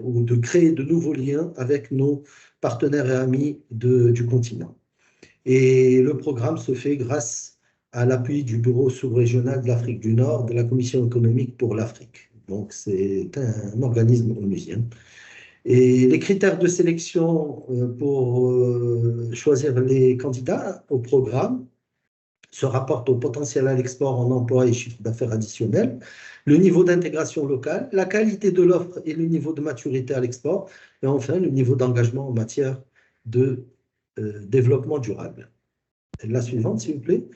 ou de créer de nouveaux liens avec nos partenaires et amis du continent. Et le programme se fait grâce à l'appui du Bureau sous-régional de l'Afrique du Nord, de la Commission économique pour l'Afrique. Donc, c'est un organisme onusien. Et les critères de sélection pour choisir les candidats au programme se rapportent au potentiel à l'export en emploi et chiffre d'affaires additionnel, le niveau d'intégration locale, la qualité de l'offre et le niveau de maturité à l'export, et enfin le niveau d'engagement en matière de développement durable. La suivante, s'il vous plaît.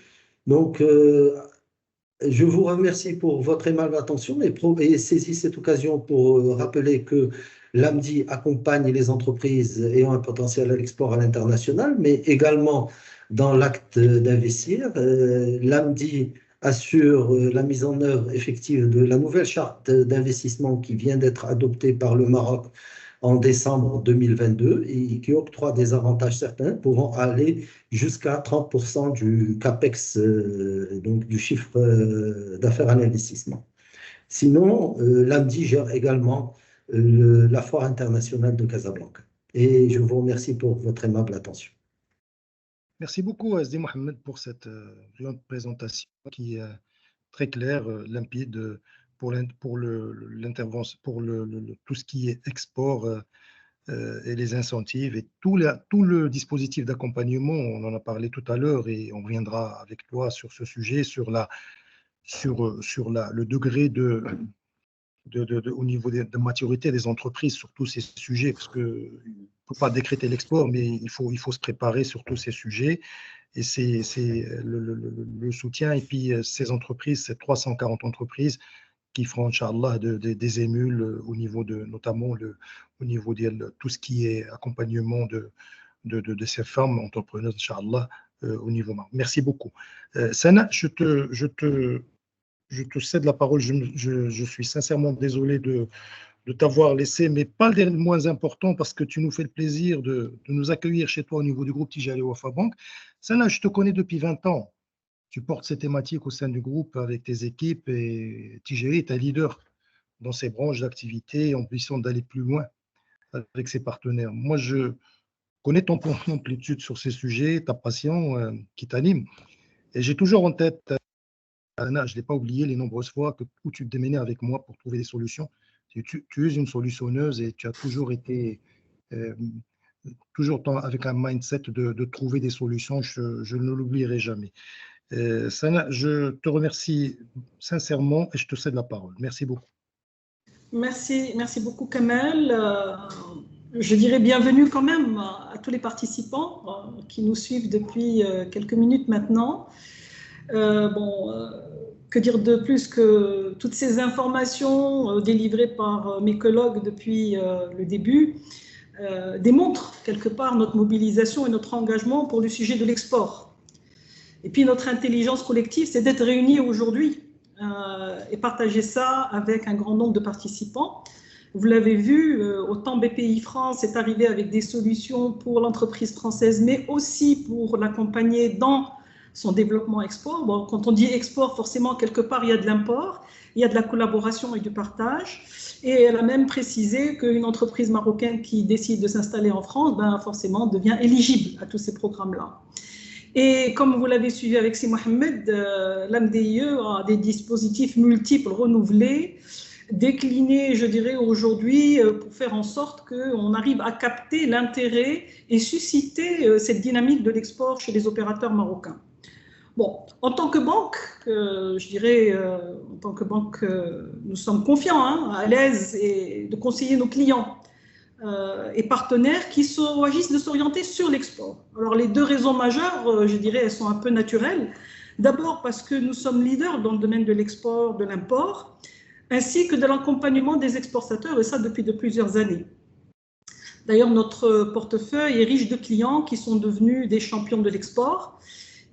Donc, je vous remercie pour votre aimable attention et saisis cette occasion pour rappeler que l'AMDI accompagne les entreprises ayant un potentiel à l'export à l'international, mais également dans l'acte d'investir. L'AMDI assure la mise en œuvre effective de la nouvelle charte d'investissement qui vient d'être adoptée par le Maroc en décembre 2022 et qui octroie des avantages certains pouvant aller jusqu'à 30% du CAPEX, donc du chiffre d'affaires à l'investissement. Sinon, l'AMDI gère également la foire internationale de Casablanca. Et je vous remercie pour votre aimable attention. Merci beaucoup, Azdi Mohamed, pour cette présentation qui est très claire, limpide pour l'intervention, pour tout ce qui est export et les incentives et tout le dispositif d'accompagnement. On en a parlé tout à l'heure et on reviendra avec toi sur ce sujet, sur le degré au niveau de maturité des entreprises sur tous ces sujets, parce qu'on ne peut pas décréter l'export, mais il faut se préparer sur tous ces sujets. Et c'est le soutien. Et puis, ces entreprises, ces 340 entreprises qui feront, Inch'Allah, des émules au niveau notamment au niveau de tout ce qui est accompagnement de ces femmes entrepreneuses, Inch'Allah, au niveau. Merci beaucoup. Sana, je te cède la parole. Je suis sincèrement désolé de t'avoir laissé, mais pas le moins important, parce que tu nous fais le plaisir de nous accueillir chez toi au niveau du groupe Tijari Wafa Bank. Sana, je te connais depuis 20 ans. Tu portes ces thématiques au sein du groupe avec tes équipes et Tijari est un leader dans ses branches d'activité, ambition d'aller plus loin avec ses partenaires. Moi, je connais ton point d'amplitude sur ces sujets, ta passion qui t'anime. Et j'ai toujours en tête, Anna, je ne l'ai pas oublié les nombreuses fois où tu te démenais avec moi pour trouver des solutions. Tu es une solutionneuse et tu as toujours été toujours avec un mindset de trouver des solutions. Je ne l'oublierai jamais. Sana, je te remercie sincèrement et je te cède la parole. Merci beaucoup. Merci beaucoup Kamel. Je dirais bienvenue quand même à tous les participants qui nous suivent depuis quelques minutes maintenant. Que dire de plus que toutes ces informations délivrées par mes collègues depuis le début démontrent quelque part notre mobilisation et notre engagement pour le sujet de l'export. Et puis notre intelligence collective, c'est d'être réunis aujourd'hui et partager ça avec un grand nombre de participants. Vous l'avez vu, autant BPI France est arrivé avec des solutions pour l'entreprise française, mais aussi pour l'accompagner dans son développement export. Bon, quand on dit export, forcément, quelque part, il y a de l'import. il y a de la collaboration et du partage. Et elle a même précisé qu'une entreprise marocaine qui décide de s'installer en France, ben forcément devient éligible à tous ces programmes-là. Et comme vous l'avez suivi avec Si Mohamed, l'AMDIE a des dispositifs multiples renouvelés, déclinés, je dirais, aujourd'hui pour faire en sorte qu'on arrive à capter l'intérêt et susciter cette dynamique de l'export chez les opérateurs marocains. Bon, en tant que banque, je dirais, en tant que banque, nous sommes confiants, à l'aise et de conseiller nos clients et partenaires qui agissent de s'orienter sur l'export. Alors, les deux raisons majeures, je dirais, elles sont un peu naturelles. D'abord parce que nous sommes leaders dans le domaine de l'export, de l'import, ainsi que de l'accompagnement des exportateurs, et ça depuis de plusieurs années. D'ailleurs, notre portefeuille est riche de clients qui sont devenus des champions de l'export,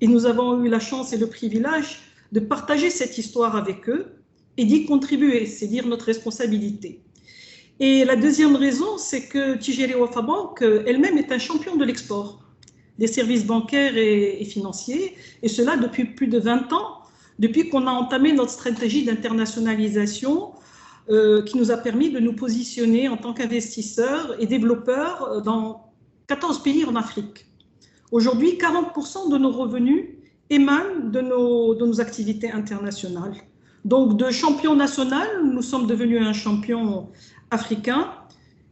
et nous avons eu la chance et le privilège de partager cette histoire avec eux et d'y contribuer, c'est dire notre responsabilité. Et la deuxième raison, c'est que Tijari Wafa Bank elle-même est un champion de l'export, des services bancaires et financiers, et cela depuis plus de 20 ans, depuis qu'on a entamé notre stratégie d'internationalisation qui nous a permis de nous positionner en tant qu'investisseurs et développeurs dans 14 pays en Afrique. Aujourd'hui, 40% de nos revenus émanent de nos activités internationales. Donc, de champion national, nous sommes devenus un champion africain.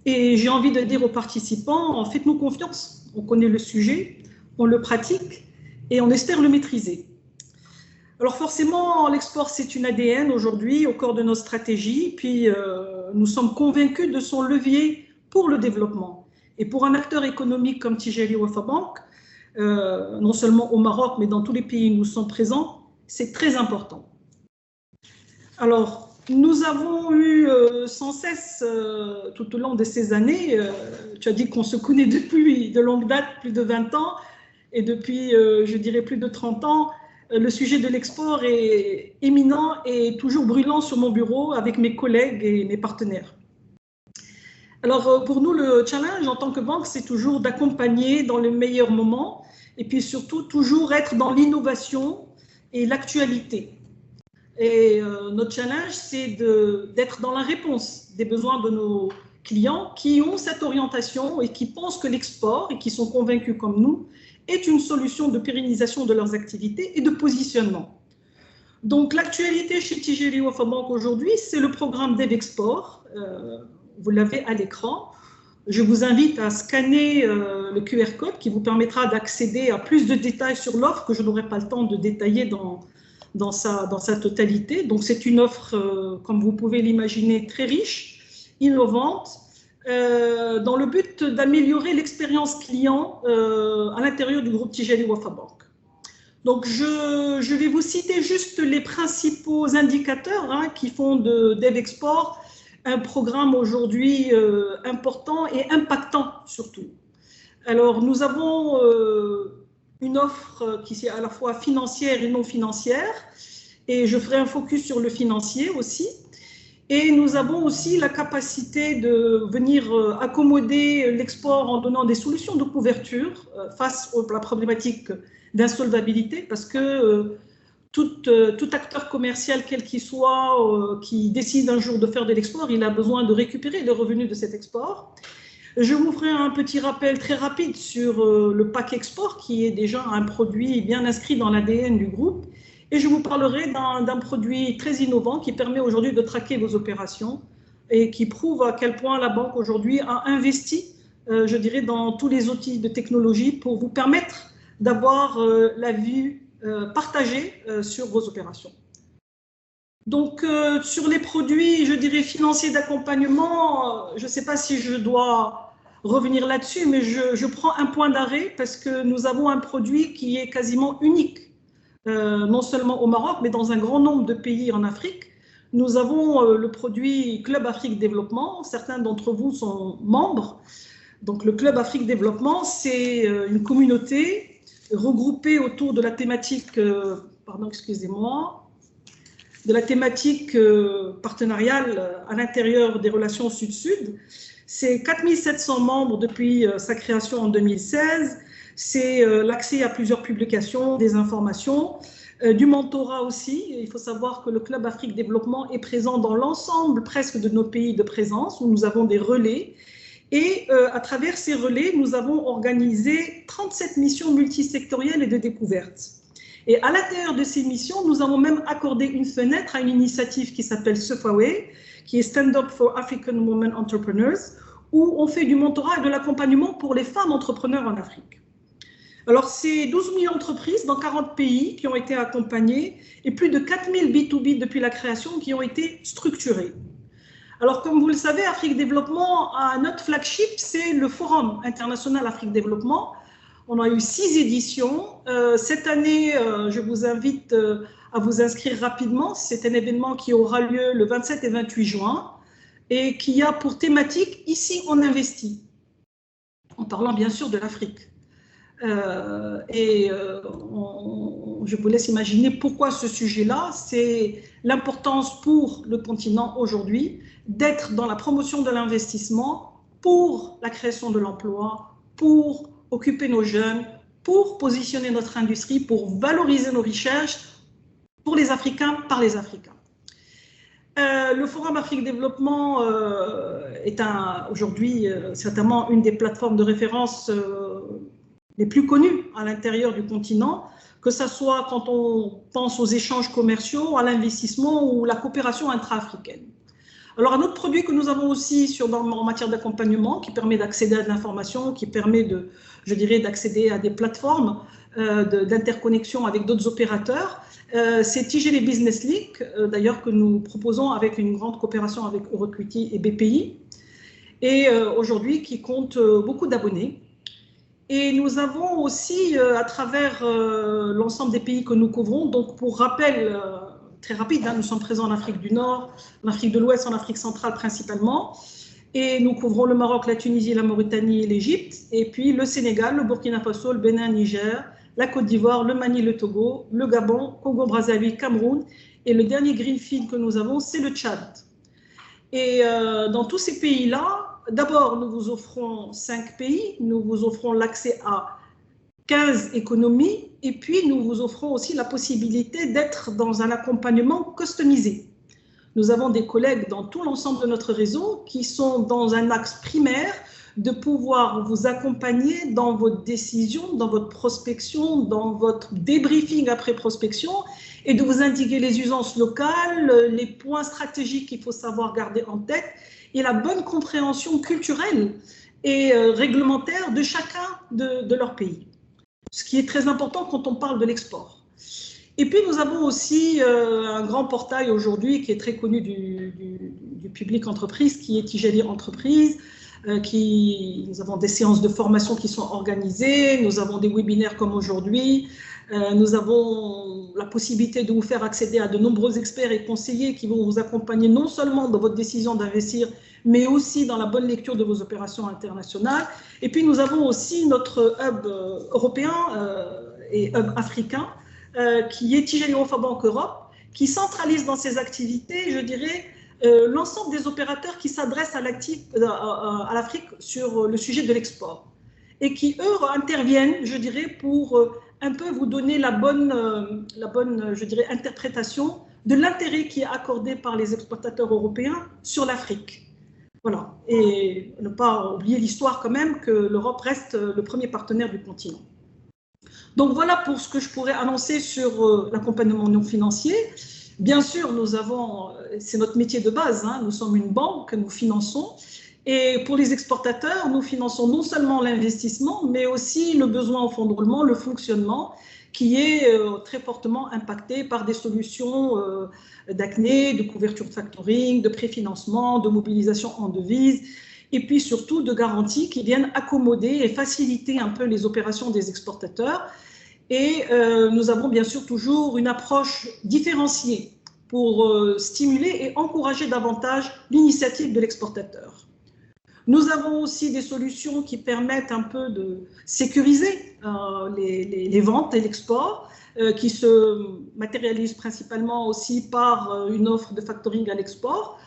Et j'ai envie de dire aux participants, faites-nous confiance. On connaît le sujet, on le pratique et on espère le maîtriser. Alors forcément, l'export, c'est une ADN aujourd'hui au cœur de notre stratégie. Puis, nous sommes convaincus de son levier pour le développement. Et pour un acteur économique comme Tijari Wafa Bank, non seulement au Maroc, mais dans tous les pays où nous sommes présents, c'est très important. Alors, nous avons eu sans cesse, tout au long de ces années, tu as dit qu'on se connaît depuis de longue date, plus de 20 ans, et depuis, je dirais, plus de 30 ans, le sujet de l'export est éminent et toujours brûlant sur mon bureau avec mes collègues et mes partenaires. Alors, pour nous, le challenge en tant que banque, c'est toujours d'accompagner dans le meilleur moment et puis surtout, toujours être dans l'innovation et l'actualité. Et notre challenge, c'est d'être dans la réponse des besoins de nos clients qui ont cette orientation et qui pensent que l'export, et qui sont convaincus comme nous, est une solution de pérennisation de leurs activités et de positionnement. Donc, l'actualité chez Tijari Wafa Bank aujourd'hui, c'est le programme DevExport. Vous l'avez à l'écran. Je vous invite à scanner le QR code qui vous permettra d'accéder à plus de détails sur l'offre que je n'aurai pas le temps de détailler dans sa totalité. Donc, c'est une offre, comme vous pouvez l'imaginer, très riche, innovante, dans le but d'améliorer l'expérience client à l'intérieur du groupe Tijari Wafa Bank. Donc, je vais vous citer juste les principaux indicateurs qui font de DevExport un programme aujourd'hui important et impactant surtout. Alors, nous avons une offre qui est à la fois financière et non financière, et je ferai un focus sur le financier aussi. Et nous avons aussi la capacité de venir accommoder l'export en donnant des solutions de couverture face à la problématique d'insolvabilité, parce que tout acteur commercial, quel qu'il soit, qui décide un jour de faire de l'export, il a besoin de récupérer les revenus de cet export. Je vous ferai un petit rappel très rapide sur le pack export, qui est déjà un produit bien inscrit dans l'ADN du groupe. Et je vous parlerai d'un produit très innovant qui permet aujourd'hui de traquer vos opérations et qui prouve à quel point la banque aujourd'hui a investi, je dirais, dans tous les outils de technologie pour vous permettre d'avoir la vue partagée sur vos opérations. Donc, sur les produits, je dirais, financiers d'accompagnement, je ne sais pas si je dois revenir là-dessus, mais je prends un point d'arrêt parce que nous avons un produit qui est quasiment unique, non seulement au Maroc, mais dans un grand nombre de pays en Afrique. Nous avons le produit Club Afrique Développement. Certains d'entre vous sont membres. Donc, le Club Afrique Développement, c'est une communauté regroupée autour de la thématique, pardon, excusez-moi, de la thématique partenariale à l'intérieur des relations Sud-Sud. C'est 4700 membres depuis sa création en 2016. C'est l'accès à plusieurs publications, des informations. du mentorat aussi. Il faut savoir que le Club Afrique Développement est présent dans l'ensemble presque de nos pays de présence, où nous avons des relais. Et à travers ces relais, nous avons organisé 37 missions multisectorielles et de découverte. Et à l'intérieur de ces missions, nous avons même accordé une fenêtre à une initiative qui s'appelle SEFAWE, qui est Stand Up for African Women Entrepreneurs, où on fait du mentorat et de l'accompagnement pour les femmes entrepreneurs en Afrique. Alors, c'est 12 000 entreprises dans 40 pays qui ont été accompagnées et plus de 4 000 B2B depuis la création qui ont été structurées. Alors, comme vous le savez, Afrique Développement, notre flagship, c'est le Forum international Afrique Développement. On a eu 6 éditions. Cette année, je vous invite à vous inscrire rapidement. C'est un événement qui aura lieu le 27 et 28 juin et qui a pour thématique « Ici, on investit », en parlant bien sûr de l'Afrique. Je vous laisse imaginer pourquoi ce sujet-là, c'est l'importance pour le continent aujourd'hui d'être dans la promotion de l'investissement pour la création de l'emploi, pour occuper nos jeunes, pour positionner notre industrie, pour valoriser nos richesses pour les Africains, par les Africains. Le Forum Afrique Développement est aujourd'hui certainement une des plateformes de référence les plus connues à l'intérieur du continent, que ce soit quand on pense aux échanges commerciaux, à l'investissement ou la coopération intra-africaine. Alors, un autre produit que nous avons aussi en matière d'accompagnement, qui permet d'accéder à de l'information, qui permet je dirais, d'accéder à des plateformes d'interconnexion avec d'autres opérateurs, c'est TGV Business League, d'ailleurs que nous proposons avec une grande coopération avec Euroequity et BPI, et aujourd'hui qui compte beaucoup d'abonnés. Et nous avons aussi, à travers l'ensemble des pays que nous couvrons, donc pour rappel très rapide, nous sommes présents en Afrique du Nord, en Afrique de l'Ouest, en Afrique centrale principalement, et nous couvrons le Maroc, la Tunisie, la Mauritanie et l'Égypte, et puis le Sénégal, le Burkina Faso, le Bénin, Niger, la Côte d'Ivoire, le Mali, le Togo, le Gabon, Congo-Brazzaville, Cameroun, et le dernier greenfield que nous avons, c'est le Tchad. Et dans tous ces pays-là, d'abord, nous vous offrons 5 pays, nous vous offrons l'accès à 15 économies, et puis nous vous offrons aussi la possibilité d'être dans un accompagnement customisé. Nous avons des collègues dans tout l'ensemble de notre réseau qui sont dans un axe primaire de pouvoir vous accompagner dans votre décision, dans votre prospection, dans votre débriefing après prospection, et de vous indiquer les usances locales, les points stratégiques qu'il faut savoir garder en tête, et la bonne compréhension culturelle et réglementaire de chacun de leur pays. Ce qui est très important quand on parle de l'export. Et puis nous avons aussi un grand portail aujourd'hui qui est très connu du public entreprise, qui est Tijani Entreprise. Nous avons des séances de formation qui sont organisées, nous avons des webinaires comme aujourd'hui, nous avons la possibilité de vous faire accéder à de nombreux experts et conseillers qui vont vous accompagner non seulement dans votre décision d'investir, mais aussi dans la bonne lecture de vos opérations internationales. Et puis nous avons aussi notre hub européen et hub africain, qui est Tijani Bank Europe, qui centralise dans ses activités, je dirais, l'ensemble des opérateurs qui s'adressent à l'Afrique sur le sujet de l'export et qui, eux, interviennent, je dirais, pour un peu vous donner la bonne je dirais, interprétation de l'intérêt qui est accordé par les exportateurs européens sur l'Afrique. Voilà. Et ne pas oublier l'histoire quand même que l'Europe reste le premier partenaire du continent. Donc voilà pour ce que je pourrais annoncer sur l'accompagnement non financier. Bien sûr, c'est notre métier de base, nous sommes une banque, nous finançons. Et pour les exportateurs, nous finançons non seulement l'investissement, mais aussi le besoin en fonds de roulement, le fonctionnement, qui est très fortement impacté par des solutions d'acné, de couverture de factoring, de préfinancement, de mobilisation en devises, et puis surtout de garanties qui viennent accommoder et faciliter un peu les opérations des exportateurs. Et nous avons bien sûr toujours une approche différenciée pour stimuler et encourager davantage l'initiative de l'exportateur. Nous avons aussi des solutions qui permettent un peu de sécuriser les ventes et l'export, qui se matérialisent principalement aussi par une offre de factoring à l'export,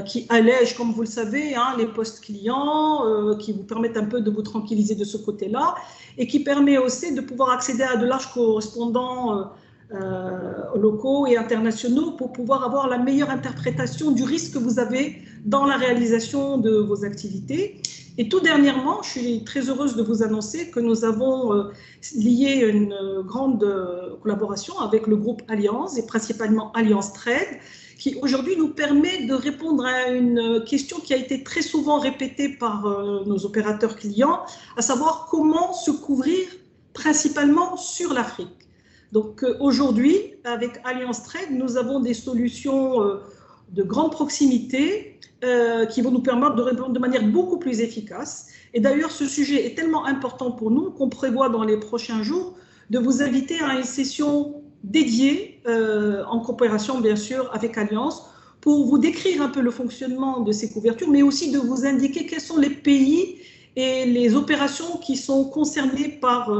qui allège, comme vous le savez, les postes clients, qui vous permettent un peu de vous tranquilliser de ce côté-là, et qui permet aussi de pouvoir accéder à de larges correspondants locaux et internationaux pour pouvoir avoir la meilleure interprétation du risque que vous avez dans la réalisation de vos activités. Et tout dernièrement, je suis très heureuse de vous annoncer que nous avons lié une grande collaboration avec le groupe Allianz et principalement Allianz Trade, qui aujourd'hui nous permet de répondre à une question qui a été très souvent répétée par nos opérateurs clients, à savoir comment se couvrir principalement sur l'Afrique. Donc aujourd'hui, avec Allianz Trade, nous avons des solutions de grande proximité qui vont nous permettre de répondre de manière beaucoup plus efficace. Et d'ailleurs, ce sujet est tellement important pour nous qu'on prévoit dans les prochains jours de vous inviter à une session dédiée, en coopération bien sûr avec Allianz, pour vous décrire un peu le fonctionnement de ces couvertures, mais aussi de vous indiquer quels sont les pays et les opérations qui sont concernées par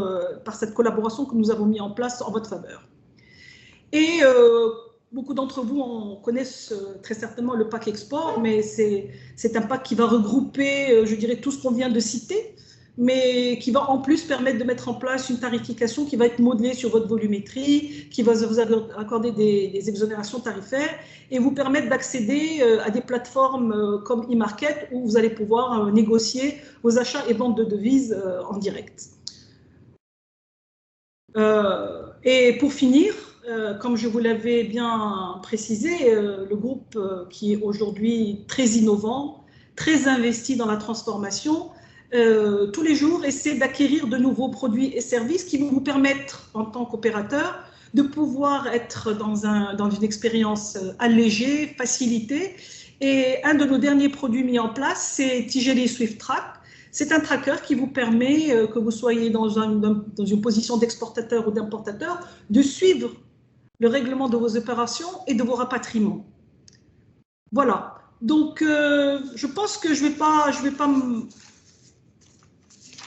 cette collaboration que nous avons mis en place en votre faveur. Et beaucoup d'entre vous connaissent très certainement le pack export, mais c'est un pack qui va regrouper, je dirais, tout ce qu'on vient de citer, mais qui va en plus permettre de mettre en place une tarification qui va être modelée sur votre volumétrie, qui va vous accorder des exonérations tarifaires et vous permettre d'accéder à des plateformes comme e-market où vous allez pouvoir négocier vos achats et ventes de devises en direct. Et pour finir, comme je vous l'avais bien précisé, le groupe qui est aujourd'hui très innovant, très investi dans la transformation, tous les jours essaie d'acquérir de nouveaux produits et services qui vont vous permettre, en tant qu'opérateur, de pouvoir être dans une expérience allégée, facilitée. Et un de nos derniers produits mis en place, c'est Tigeli Swift Track. C'est un tracker qui vous permet, que vous soyez dans une position d'exportateur ou d'importateur, de suivre le règlement de vos opérations et de vos rapatriements. Voilà. Donc, je pense que je vais pas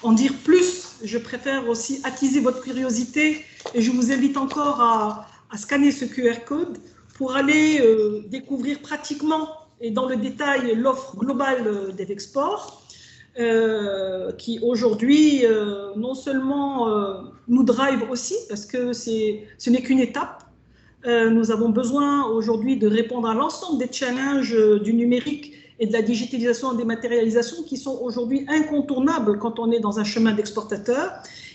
en dire plus. Je préfère aussi attiser votre curiosité et je vous invite encore à scanner ce QR code pour aller découvrir pratiquement et dans le détail l'offre globale d'Evexport qui aujourd'hui non seulement nous drive aussi parce que ce n'est qu'une étape. Nous avons besoin aujourd'hui de répondre à l'ensemble des challenges du numérique et de la digitalisation et des matérialisations qui sont aujourd'hui incontournables quand on est dans un chemin d'exportateur.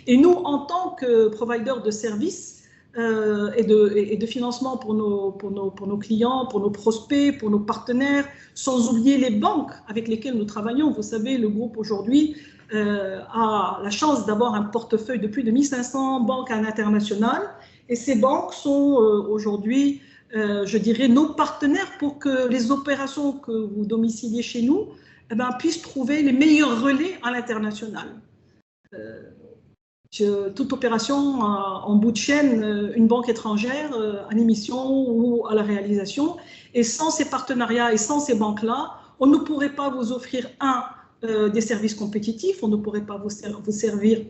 Et nous, en tant que provider de services et de financement pour nos clients, pour nos prospects, pour nos partenaires, sans oublier les banques avec lesquelles nous travaillons. Vous savez, le groupe aujourd'hui a la chance d'avoir un portefeuille de plus de 1500 banques à l'international. Et ces banques sont aujourd'hui, je dirais, nos partenaires pour que les opérations que vous domiciliez chez nous puissent trouver les meilleurs relais à l'international. Toute opération en bout de chaîne, une banque étrangère, en émission ou à la réalisation, et sans ces partenariats et sans ces banques-là, on ne pourrait pas vous offrir des services compétitifs, on ne pourrait pas vous servir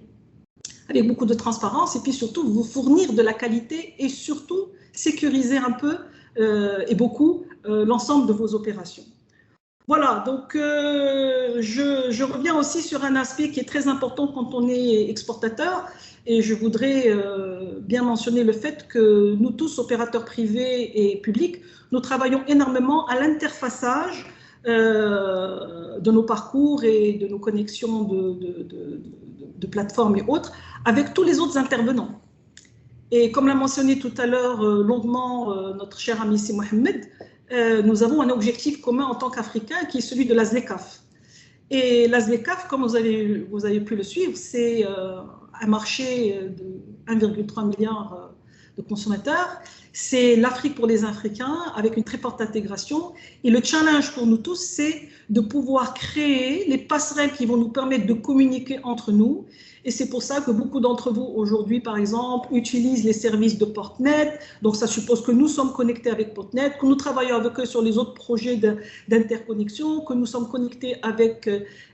avec beaucoup de transparence et puis surtout vous fournir de la qualité et surtout sécuriser un peu et beaucoup l'ensemble de vos opérations. Voilà, donc je reviens aussi sur un aspect qui est très important quand on est exportateur et je voudrais bien mentionner le fait que nous tous, opérateurs privés et publics, nous travaillons énormément à l'interfaçage de nos parcours et de nos connexions de plateformes et autres avec tous les autres intervenants. Et comme l'a mentionné tout à l'heure longuement notre cher ami Si Mohamed, nous avons un objectif commun en tant qu'Africains qui est celui de la ZLECAf. Et la ZLECAf, comme vous avez pu le suivre, c'est un marché de 1,3 milliard de consommateurs. C'est l'Afrique pour les Africains avec une très forte intégration. Et le challenge pour nous tous, c'est de pouvoir créer les passerelles qui vont nous permettre de communiquer entre nous. Et c'est pour ça que beaucoup d'entre vous aujourd'hui, par exemple, utilisent les services de Portnet. Donc, ça suppose que nous sommes connectés avec Portnet, que nous travaillons avec eux sur les autres projets d'interconnexion, que nous sommes connectés avec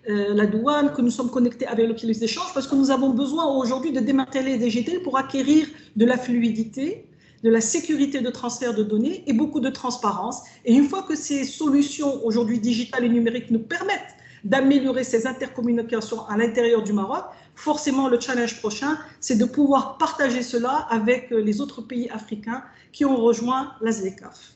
la douane, que nous sommes connectés avec le kiosque d'échange, parce que nous avons besoin aujourd'hui de dématérialiser des GTL pour acquérir de la fluidité, de la sécurité de transfert de données et beaucoup de transparence. Et une fois que ces solutions aujourd'hui digitales et numériques nous permettent d'améliorer ces intercommunications à l'intérieur du Maroc. Forcément, le challenge prochain, c'est de pouvoir partager cela avec les autres pays africains qui ont rejoint la ZLECAf.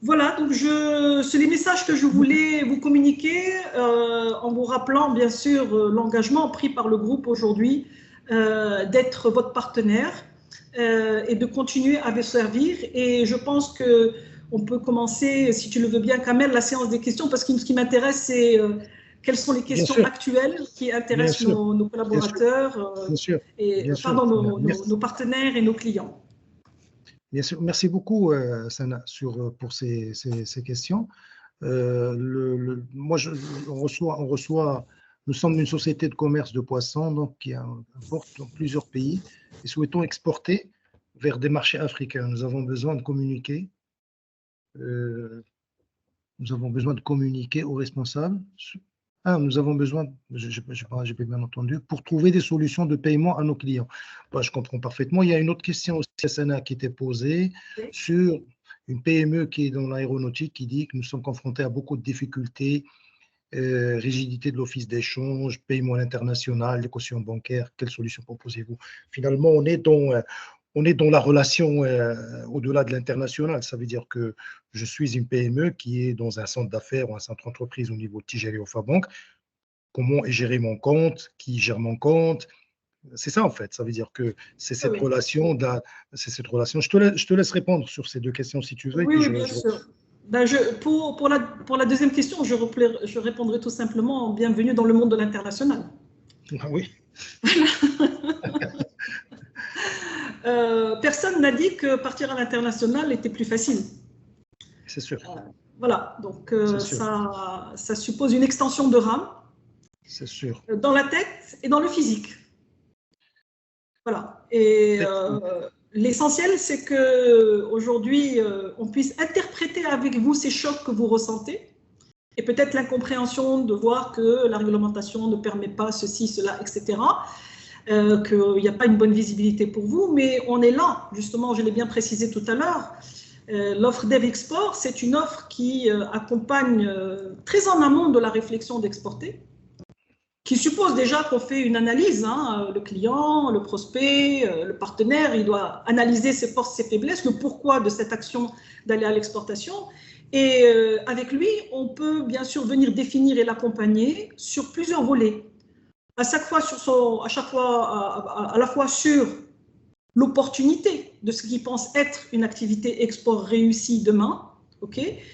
Voilà, donc c'est les messages que je voulais vous communiquer en vous rappelant bien sûr l'engagement pris par le groupe aujourd'hui d'être votre partenaire et de continuer à vous servir. Et je pense qu'on peut commencer, si tu le veux bien, Kamel, la séance des questions, parce que ce qui m'intéresse, c'est quelles sont les questions actuelles qui intéressent nos collaborateurs, nos partenaires et nos clients. Bien sûr, merci beaucoup, Sana, pour ces questions. Moi, on reçoit, nous sommes une société de commerce de poissons, donc qui importe dans plusieurs pays et souhaitons exporter vers des marchés africains. Nous avons besoin de communiquer. Nous avons besoin de communiquer aux responsables. Nous avons besoin, j'ai bien entendu, pour trouver des solutions de paiement à nos clients. Je comprends parfaitement. Il y a une autre question aussi, Sana, qui était posée sur une PME qui est dans l'aéronautique qui dit que nous sommes confrontés à beaucoup de difficultés, rigidité de l'office d'échange, paiement à l'international, les cautions bancaires. Quelles solutions proposez-vous? Finalement, on est dans la relation au-delà de l'international. Ça veut dire que je suis une PME qui est dans un centre d'affaires ou un centre d'entreprise au niveau de Tijari Wafa Bank. Comment est géré mon compte? Qui gère mon compte? C'est ça en fait. Ça veut dire que c'est cette relation. Je te laisse répondre sur ces deux questions si tu veux. Oui, bien sûr. Pour la deuxième question, je répondrai tout simplement bienvenue dans le monde de l'international. Ah oui. Personne n'a dit que partir à l'international était plus facile. C'est sûr. Voilà, donc ça suppose une extension de RAM. C'est sûr. Dans la tête et dans le physique. Voilà. Et l'essentiel, c'est qu'aujourd'hui, on puisse interpréter avec vous ces chocs que vous ressentez et peut-être l'incompréhension de voir que la réglementation ne permet pas ceci, cela, etc. Qu'il n'y a pas une bonne visibilité pour vous, mais on est là, justement, je l'ai bien précisé tout à l'heure. L'offre DevExport, c'est une offre qui accompagne très en amont de la réflexion d'exporter, qui suppose déjà qu'on fait une analyse, le client, le prospect, le partenaire, il doit analyser ses forces, ses faiblesses, le pourquoi de cette action d'aller à l'exportation. Et avec lui, on peut bien sûr venir définir et l'accompagner sur plusieurs volets. À la fois sur l'opportunité de ce qu'il pense être une activité export réussie demain.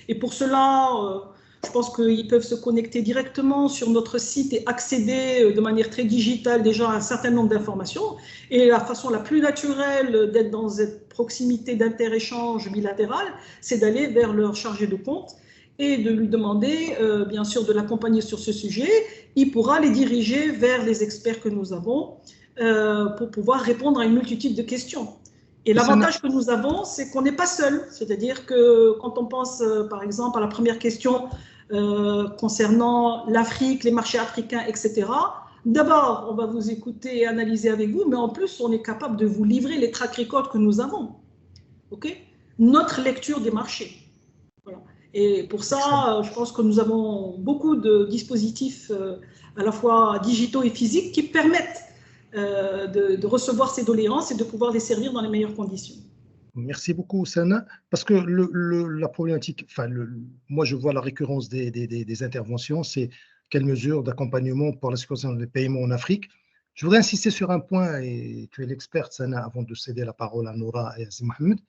Et pour cela, je pense qu'ils peuvent se connecter directement sur notre site et accéder de manière très digitale déjà à un certain nombre d'informations. Et la façon la plus naturelle d'être dans cette proximité d'inter-échange bilatéral, c'est d'aller vers leur chargé de compte et de lui demander, bien sûr, de l'accompagner sur ce sujet. Il pourra les diriger vers les experts que nous avons pour pouvoir répondre à une multitude de questions. Et l'avantage que nous avons, c'est qu'on n'est pas seul. C'est-à-dire que quand on pense, par exemple, à la première question concernant l'Afrique, les marchés africains, etc., d'abord, on va vous écouter et analyser avec vous, mais en plus, on est capable de vous livrer les track records que nous avons. Notre lecture des marchés. Voilà. Et pour ça, je pense que nous avons beaucoup de dispositifs à la fois digitaux et physiques qui permettent de recevoir ces doléances et de pouvoir les servir dans les meilleures conditions. Merci beaucoup, Sana. Parce que la problématique, moi je vois la récurrence des interventions, c'est quelles mesures d'accompagnement pour la sécurité des paiements en Afrique. Je voudrais insister sur un point, et tu es l'experte, Sana, avant de céder la parole à Noura et à Mohamed.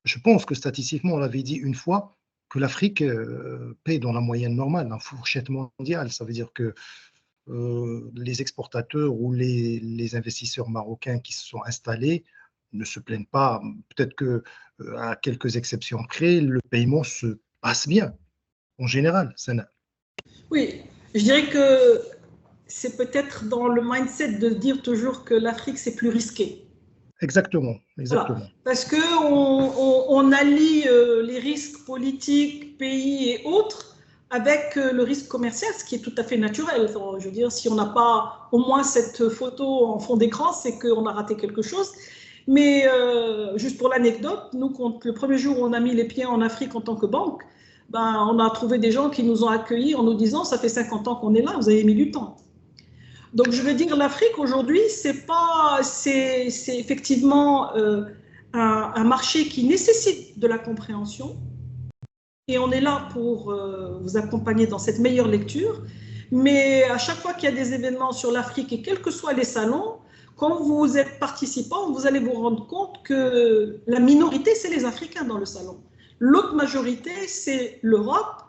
Je pense que statistiquement, on l'avait dit une fois, que l'Afrique paie dans la moyenne normale, dans la fourchette mondiale. Ça veut dire que les exportateurs ou les investisseurs marocains qui se sont installés ne se plaignent pas. Peut-être qu'à quelques exceptions près, le paiement se passe bien, en général. Oui, je dirais que c'est peut-être dans le mindset de dire toujours que l'Afrique, c'est plus risqué. Exactement. Voilà. Parce qu'on allie les risques politiques, pays et autres avec le risque commercial, ce qui est tout à fait naturel. Enfin, je veux dire, si on n'a pas au moins cette photo en fond d'écran, c'est qu'on a raté quelque chose. Mais juste pour l'anecdote, nous, le premier jour où on a mis les pieds en Afrique en tant que banque, on a trouvé des gens qui nous ont accueillis en nous disant « ça fait 50 ans qu'on est là, vous avez mis du temps ». Donc, je veux dire, l'Afrique aujourd'hui, c'est effectivement un marché qui nécessite de la compréhension. Et on est là pour vous accompagner dans cette meilleure lecture. Mais à chaque fois qu'il y a des événements sur l'Afrique, et quels que soient les salons, quand vous êtes participant, vous allez vous rendre compte que la minorité, c'est les Africains dans le salon. L'autre majorité, c'est l'Europe,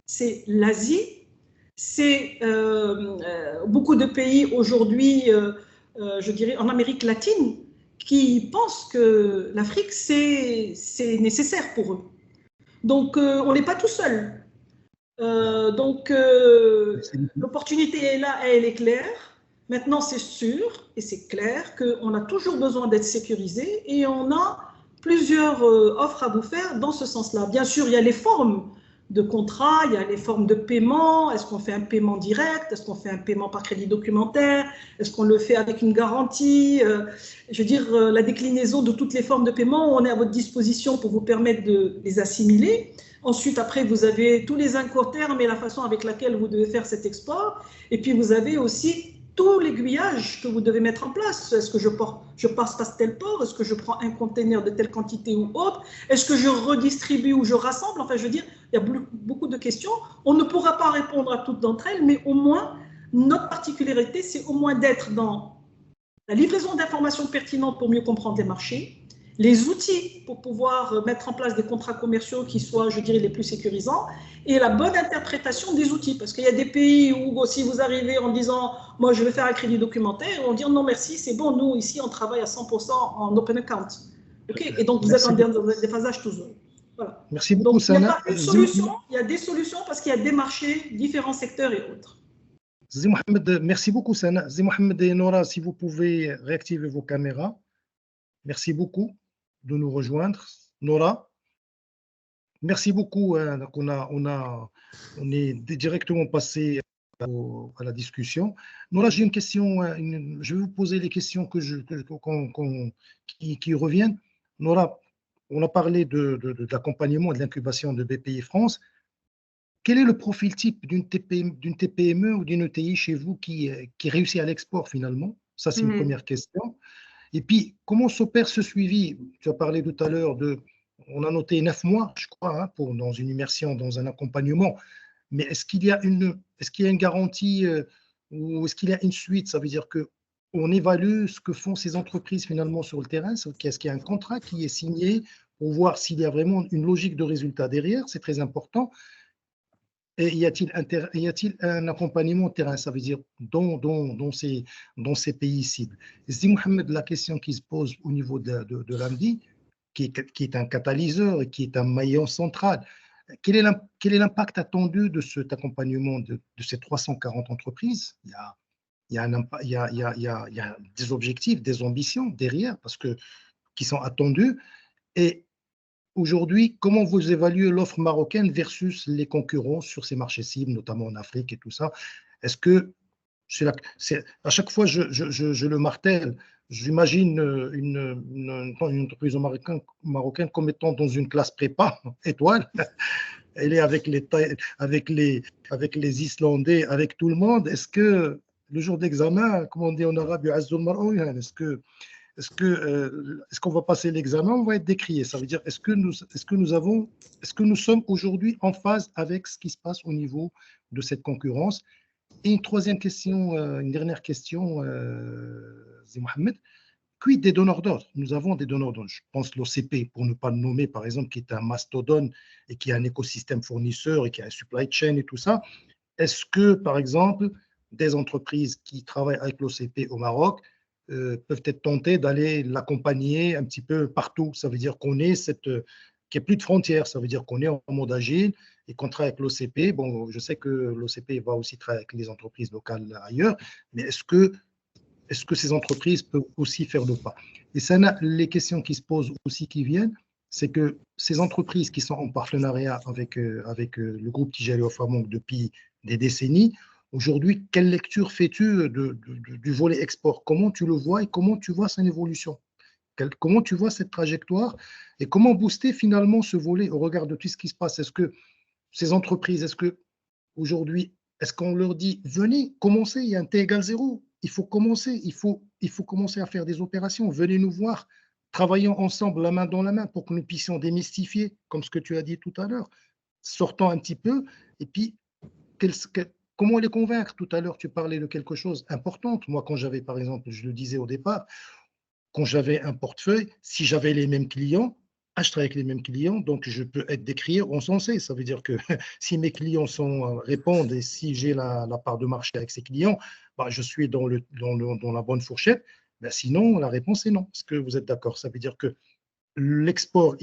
c'est l'Asie, c'est beaucoup de pays aujourd'hui, je dirais en Amérique latine, qui pensent que l'Afrique, c'est nécessaire pour eux. Donc, on n'est pas tout seul. L'opportunité est là, elle est claire. Maintenant, c'est sûr et c'est clair qu'on a toujours besoin d'être sécurisé et on a plusieurs offres à vous faire dans ce sens-là. Bien sûr, il y a les formes de contrat, il y a les formes de paiement. Est-ce qu'on fait un paiement direct? Est-ce qu'on fait un paiement par crédit documentaire? Est-ce qu'on le fait avec une garantie? Je veux dire, la déclinaison de toutes les formes de paiement, on est à votre disposition pour vous permettre de les assimiler. Ensuite, après, vous avez tous les incoterms et la façon avec laquelle vous devez faire cet export. Et puis, vous avez aussi tout l'aiguillage que vous devez mettre en place. Est-ce que je passe par tel port? Est-ce que je prends un conteneur de telle quantité ou autre? Est-ce que je redistribue ou je rassemble? Enfin, je veux dire, il y a beaucoup de questions. On ne pourra pas répondre à toutes d'entre elles, mais au moins, notre particularité, c'est au moins d'être dans la livraison d'informations pertinentes pour mieux comprendre les marchés, les outils pour pouvoir mettre en place des contrats commerciaux qui soient, je dirais, les plus sécurisants, et la bonne interprétation des outils. Parce qu'il y a des pays où, si vous arrivez en disant « moi, je vais faire un crédit documentaire », on dit « non, merci, c'est bon, nous, ici, on travaille à 100% en open account ». Okay, et donc, vous êtes en déphasage toujours. Voilà. Merci beaucoup, donc, Sana. Il n'y a pas une solution, il y a des solutions parce qu'il y a des marchés, différents secteurs et autres. Zé Mohamed, merci beaucoup, Sana. Zé Mohamed et Nora, si vous pouvez réactiver vos caméras. Merci beaucoup de nous rejoindre. Nora, merci beaucoup. Donc on est directement passé à la discussion. Nora, j'ai une question. Je vais vous poser les questions qui reviennent. Nora, on a parlé de l'accompagnement et de l'incubation de BPI France. Quel est le profil type d'une TPME ou d'une ETI chez vous qui réussit à l'export finalement? Ça, c'est une première question. Et puis, comment s'opère ce suivi? Tu as parlé tout à l'heure on a noté 9 mois, je crois, hein, dans une immersion, dans un accompagnement. Mais est-ce qu'il y a une garantie ou est-ce qu'il y a une suite? Ça veut dire qu'on évalue ce que font ces entreprises finalement sur le terrain. Est-ce qu'il y a un contrat qui est signé pour voir s'il y a vraiment une logique de résultat derrière? C'est très important. Et y a-t-il un accompagnement terrain, ça veut dire dans ces pays cibles? Zé Mohamed, la question qui se pose au niveau de l'AMDI, qui est un catalyseur et qui est un maillon central, quel est l'impact attendu de cet accompagnement de ces 340 entreprises? Il y a des objectifs, des ambitions derrière qui sont attendus. Et aujourd'hui, comment vous évaluez l'offre marocaine versus les concurrents sur ces marchés cibles, notamment en Afrique et tout ça? Est-ce que, à chaque fois, je le martèle, j'imagine une entreprise marocaine comme étant dans une classe prépa, étoile. Elle est avec les Islandais, avec tout le monde. Est-ce que le jour d'examen, comme on dit en arabe, est-ce qu'on va passer l'examen, on va être décrié? Ça veut dire, est-ce que nous sommes aujourd'hui en phase avec ce qui se passe au niveau de cette concurrence? Et une troisième question, une dernière question, Zé Mohamed, quid des donneurs d'ordre? Nous avons des donneurs d'ordre. Je pense l'OCP, pour ne pas le nommer, par exemple, qui est un mastodonte et qui a un écosystème fournisseur et qui a un supply chain et tout ça. Est-ce que, par exemple, des entreprises qui travaillent avec l'OCP au Maroc peuvent être tentées d'aller l'accompagner un petit peu partout? Ça veut dire qu'il n'y a plus de frontières, ça veut dire qu'on est en mode agile et qu'on travaille avec l'OCP. Bon, je sais que l'OCP va aussi travailler avec les entreprises locales ailleurs, mais est-ce que ces entreprises peuvent aussi faire le pas? Et ça, les questions qui se posent aussi, qui viennent, c'est que ces entreprises qui sont en partenariat avec le groupe Tijalio Famong depuis des décennies, aujourd'hui, quelle lecture fais-tu du volet export? Comment tu le vois et comment tu vois son évolution? Comment tu vois cette trajectoire et comment booster finalement ce volet au regard de tout ce qui se passe? Est-ce que ces entreprises, est-ce qu'on leur dit, venez, commencez, il y a un T égale 0, il faut commencer, il faut commencer à faire des opérations, venez nous voir, travaillons ensemble, la main dans la main, pour que nous puissions démystifier, comme ce que tu as dit tout à l'heure, sortons un petit peu, et puis, comment les convaincre? Tout à l'heure, tu parlais de quelque chose d'important. Moi, quand j'avais, par exemple, je le disais au départ, quand j'avais un portefeuille, si j'avais les mêmes clients, je travaille avec les mêmes clients, donc je peux être décrié encensé. Ça veut dire que si mes clients répondent et si j'ai la part de marché avec ces clients, bah, je suis dans la bonne fourchette. Ben, sinon, la réponse est non. Est-ce que vous êtes d'accord? Ça veut dire que l'export,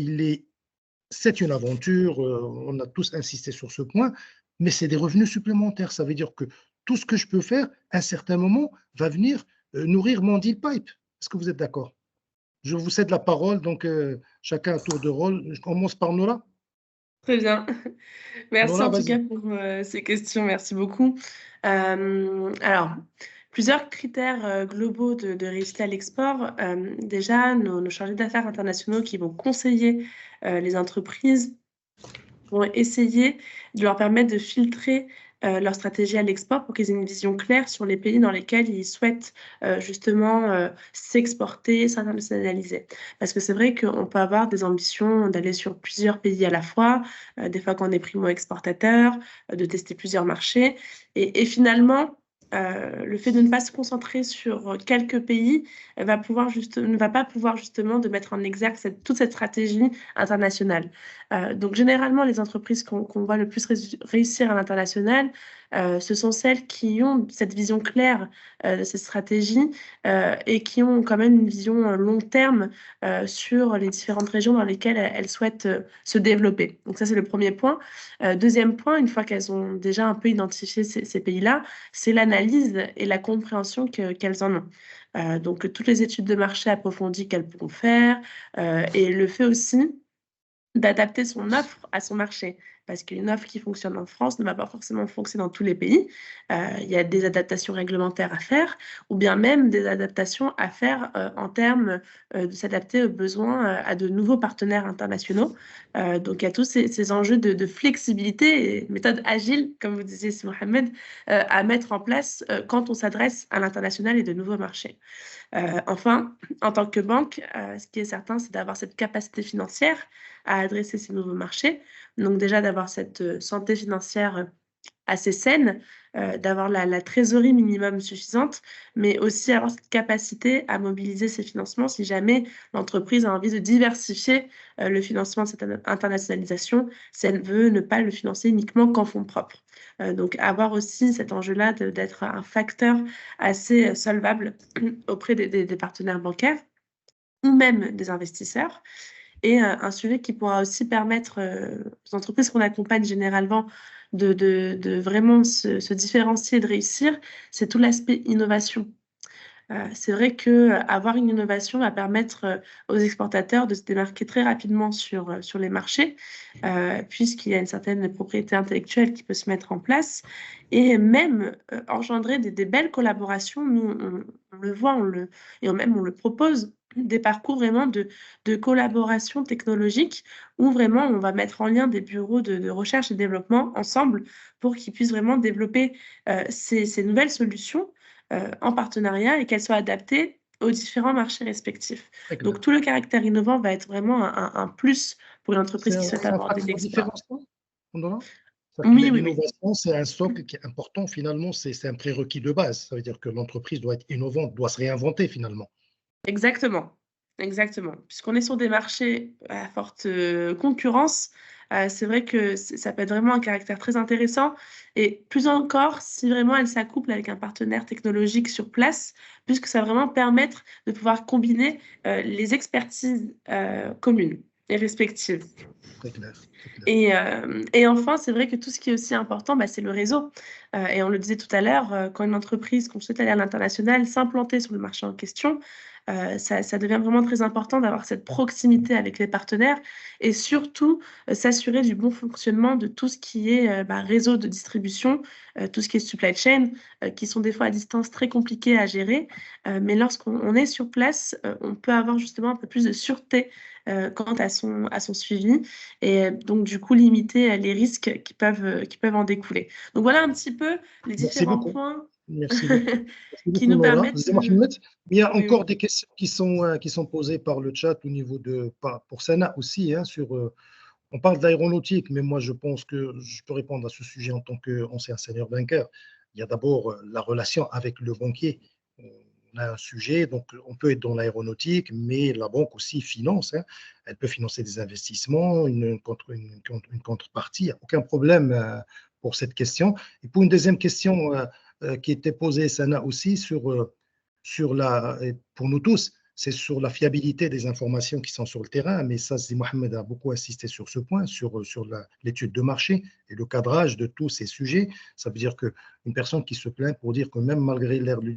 c'est une aventure, on a tous insisté sur ce point, mais c'est des revenus supplémentaires. Ça veut dire que tout ce que je peux faire, à un certain moment, va venir nourrir mon deal pipe. Est-ce que vous êtes d'accord? Je vous cède la parole, donc chacun à tour de rôle. Je commence par Nora. Très bien. Merci Nora, en tout cas vas-y. pour ces questions. Merci beaucoup. Alors, plusieurs critères globaux de réussite à l'export. Déjà, nos chargés d'affaires internationaux qui vont conseiller les entreprises vont essayer de leur permettre de filtrer leur stratégie à l'export pour qu'ils aient une vision claire sur les pays dans lesquels ils souhaitent justement s'exporter, s'internationaliser. Parce que c'est vrai qu'on peut avoir des ambitions d'aller sur plusieurs pays à la fois, des fois quand on est primo-exportateur, de tester plusieurs marchés. Et finalement, le fait de ne pas se concentrer sur quelques pays ne va pas pouvoir justement de mettre en exergue toute cette stratégie internationale. Donc généralement, les entreprises qu'on voit le plus réussir à l'international, ce sont celles qui ont cette vision claire de cette stratégie et qui ont quand même une vision long terme sur les différentes régions dans lesquelles elles souhaitent se développer. Donc ça, c'est le premier point. Deuxième point, une fois qu'elles ont déjà un peu identifié ces pays-là, c'est l'analyse et la compréhension qu'elles en ont. Donc toutes les études de marché approfondies qu'elles pourront faire et le fait aussi d'adapter son offre à son marché. Parce qu'une offre qui fonctionne en France ne va pas forcément fonctionner dans tous les pays. Il y a des adaptations réglementaires à faire, ou bien même des adaptations à faire en termes de s'adapter aux besoins à de nouveaux partenaires internationaux. Donc il y a tous ces enjeux de flexibilité et méthode agile, comme vous disiez, Mohamed, à mettre en place quand on s'adresse à l'international et de nouveaux marchés. Enfin, en tant que banque, ce qui est certain, c'est d'avoir cette capacité financière à adresser ces nouveaux marchés. Donc déjà d'avoir cette santé financière assez saine, d'avoir la trésorerie minimum suffisante, mais aussi avoir cette capacité à mobiliser ces financements si jamais l'entreprise a envie de diversifier le financement de cette internationalisation, si elle veut ne pas le financer uniquement qu'en fonds propres. Donc avoir aussi cet enjeu-là d'être un facteur assez solvable auprès des partenaires bancaires ou même des investisseurs. Et un sujet qui pourra aussi permettre aux entreprises qu'on accompagne généralement de vraiment se différencier et de réussir, c'est tout l'aspect innovation. C'est vrai qu'avoir une innovation va permettre aux exportateurs de se démarquer très rapidement sur les marchés, puisqu'il y a une certaine propriété intellectuelle qui peut se mettre en place et même engendrer des belles collaborations. Nous, on le voit, on le propose, des parcours vraiment de collaboration technologique où vraiment on va mettre en lien des bureaux de recherche et développement ensemble pour qu'ils puissent vraiment développer ces nouvelles solutions en partenariat et qu'elles soient adaptées aux différents marchés respectifs. Donc, tout le caractère innovant va être vraiment un plus pour une entreprise qui souhaite aborder l'export. Oui. L'innovation, c'est un socle qui est important finalement, c'est un prérequis de base. Ça veut dire que l'entreprise doit être innovante, doit se réinventer finalement. Exactement, exactement. Puisqu'on est sur des marchés à forte concurrence, c'est vrai que ça peut être vraiment un caractère très intéressant et plus encore si vraiment elle s'accouple avec un partenaire technologique sur place, puisque ça va vraiment permettre de pouvoir combiner les expertises communes et respectives. Très clair, très clair. Et enfin, c'est vrai que tout ce qui est aussi important, c'est le réseau. Et on le disait tout à l'heure, quand une entreprise qu'on souhaite aller à l'international, s'implanter sur le marché en question, ça devient vraiment très important d'avoir cette proximité avec les partenaires et surtout s'assurer du bon fonctionnement de tout ce qui est réseau de distribution, tout ce qui est supply chain, qui sont des fois à distance très compliqués à gérer. Mais lorsqu'on est sur place, on peut avoir justement un peu plus de sûreté quant à son suivi et donc du coup limiter les risques qui peuvent en découler. Donc voilà un petit peu les Merci différents beaucoup. points Merci beaucoup. Merci qui beaucoup, nous Nora. permettent C'est Mohamed. Il y a Oui, encore oui. des questions qui sont posées par le chat au niveau pour Sana aussi, hein, on parle d'aéronautique, mais moi je pense que je peux répondre à ce sujet en tant qu'ancien senior banker. Il y a d'abord la relation avec le banquier. On a un sujet, donc on peut être dans l'aéronautique, mais la banque aussi finance, hein. Elle peut financer des investissements, une contrepartie. Il n'y a aucun problème pour cette question. Et pour une deuxième question qui était posée, Sana aussi, pour nous tous, c'est sur la fiabilité des informations qui sont sur le terrain, mais ça, Mohamed a beaucoup insisté sur ce point, sur l'étude de marché et le cadrage de tous ces sujets. Ça veut dire qu'une personne qui se plaint pour dire que même malgré l'ère de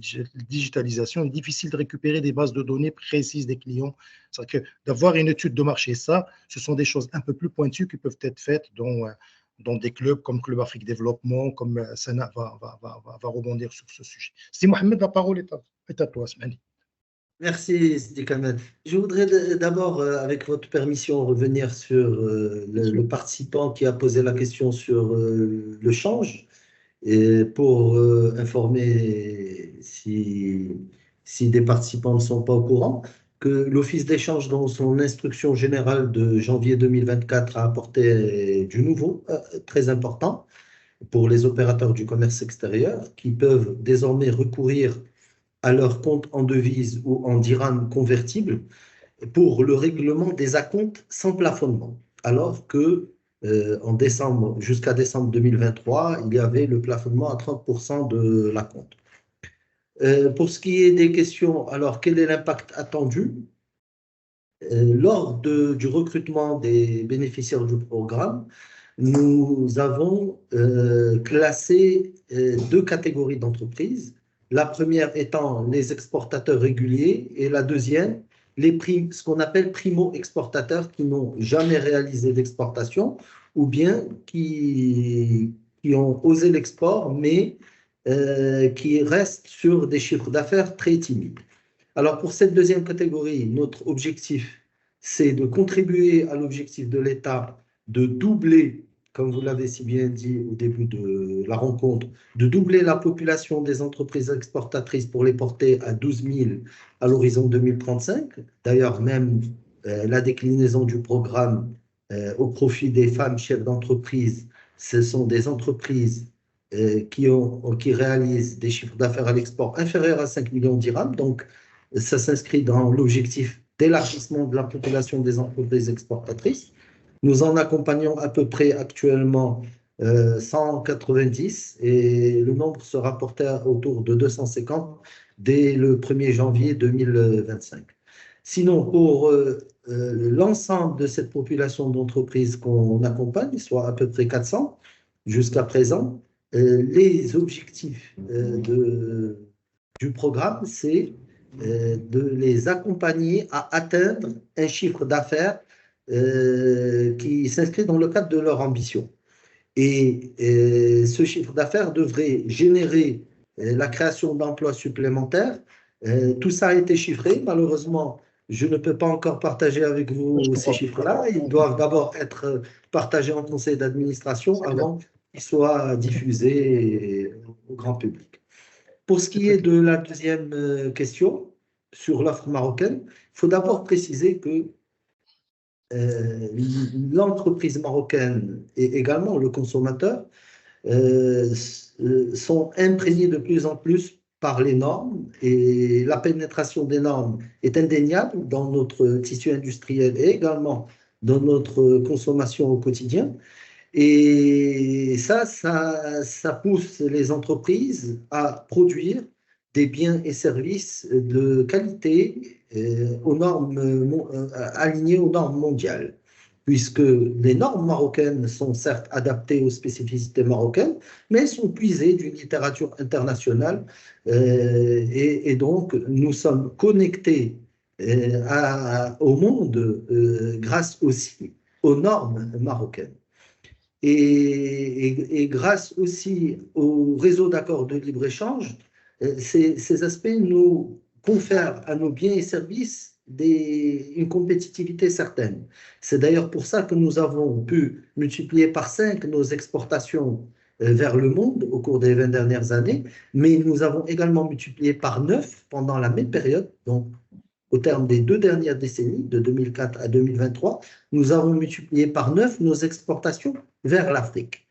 digitalisation, il est difficile de récupérer des bases de données précises des clients. C'est-à-dire que d'avoir une étude de marché, ça, ce sont des choses un peu plus pointues qui peuvent être faites dans des clubs comme Club Afrique Développement, comme Sana va rebondir sur ce sujet. Si Mohamed, la parole est à toi, Smani. Merci, Sidi Kamel. Je voudrais d'abord, avec votre permission, revenir sur le participant qui a posé la question sur le change, et pour informer si des participants ne sont pas au courant, que l'Office d'échange, dans son instruction générale de janvier 2024, a apporté du nouveau, très important, pour les opérateurs du commerce extérieur, qui peuvent désormais recourir à leur compte en devise ou en dirham convertible pour le règlement des acomptes sans plafonnement. Alors que jusqu'à décembre 2023, il y avait le plafonnement à 30% de l'acompte. Pour ce qui est des questions, alors quel est l'impact attendu? Lors du recrutement des bénéficiaires du programme, nous avons classé deux catégories d'entreprises. La première étant les exportateurs réguliers et la deuxième, ce qu'on appelle primo-exportateurs qui n'ont jamais réalisé d'exportation ou bien qui ont osé l'export mais qui restent sur des chiffres d'affaires très timides. Alors pour cette deuxième catégorie, notre objectif, c'est de contribuer à l'objectif de l'État de doubler, comme vous l'avez si bien dit au début de la rencontre, de doubler la population des entreprises exportatrices pour les porter à 12 000 à l'horizon 2035. D'ailleurs, même la déclinaison du programme au profit des femmes chefs d'entreprise, ce sont des entreprises qui réalisent des chiffres d'affaires à l'export inférieurs à 5 millions de dirhams. Donc, ça s'inscrit dans l'objectif d'élargissement de la population des entreprises exportatrices. Nous en accompagnons à peu près actuellement 190 et le nombre sera porté autour de 250 dès le 1er janvier 2025. Sinon, pour l'ensemble de cette population d'entreprises qu'on accompagne, soit à peu près 400 jusqu'à présent, les objectifs du programme, c'est de les accompagner à atteindre un chiffre d'affaires qui s'inscrit dans le cadre de leur ambition. Et ce chiffre d'affaires devrait générer la création d'emplois supplémentaires. Tout ça a été chiffré. Malheureusement, je ne peux pas encore partager avec vous ces chiffres-là. Ils doivent d'abord être partagés en conseil d'administration avant qu'ils soient diffusés au grand public. Pour ce qui est de la deuxième question sur l'offre marocaine, il faut d'abord préciser que l'entreprise marocaine et également le consommateur sont imprégnés de plus en plus par les normes et la pénétration des normes est indéniable dans notre tissu industriel et également dans notre consommation au quotidien. Et ça pousse les entreprises à produire des biens et services de qualité alignées aux normes mondiales. puisque les normes marocaines sont certes adaptées aux spécificités marocaines, mais elles sont puisées d'une littérature internationale, et donc nous sommes connectés au monde grâce aussi aux normes marocaines. Et grâce aussi au réseau d'accords de libre-échange, ces aspects nous confèrent à nos biens et services une compétitivité certaine. C'est d'ailleurs pour ça que nous avons pu multiplier par 5 nos exportations vers le monde au cours des 20 dernières années, mais nous avons également multiplié par 9 pendant la même période, donc au terme des 2 dernières décennies, de 2004 à 2023, nous avons multiplié par 9 nos exportations vers l'Afrique.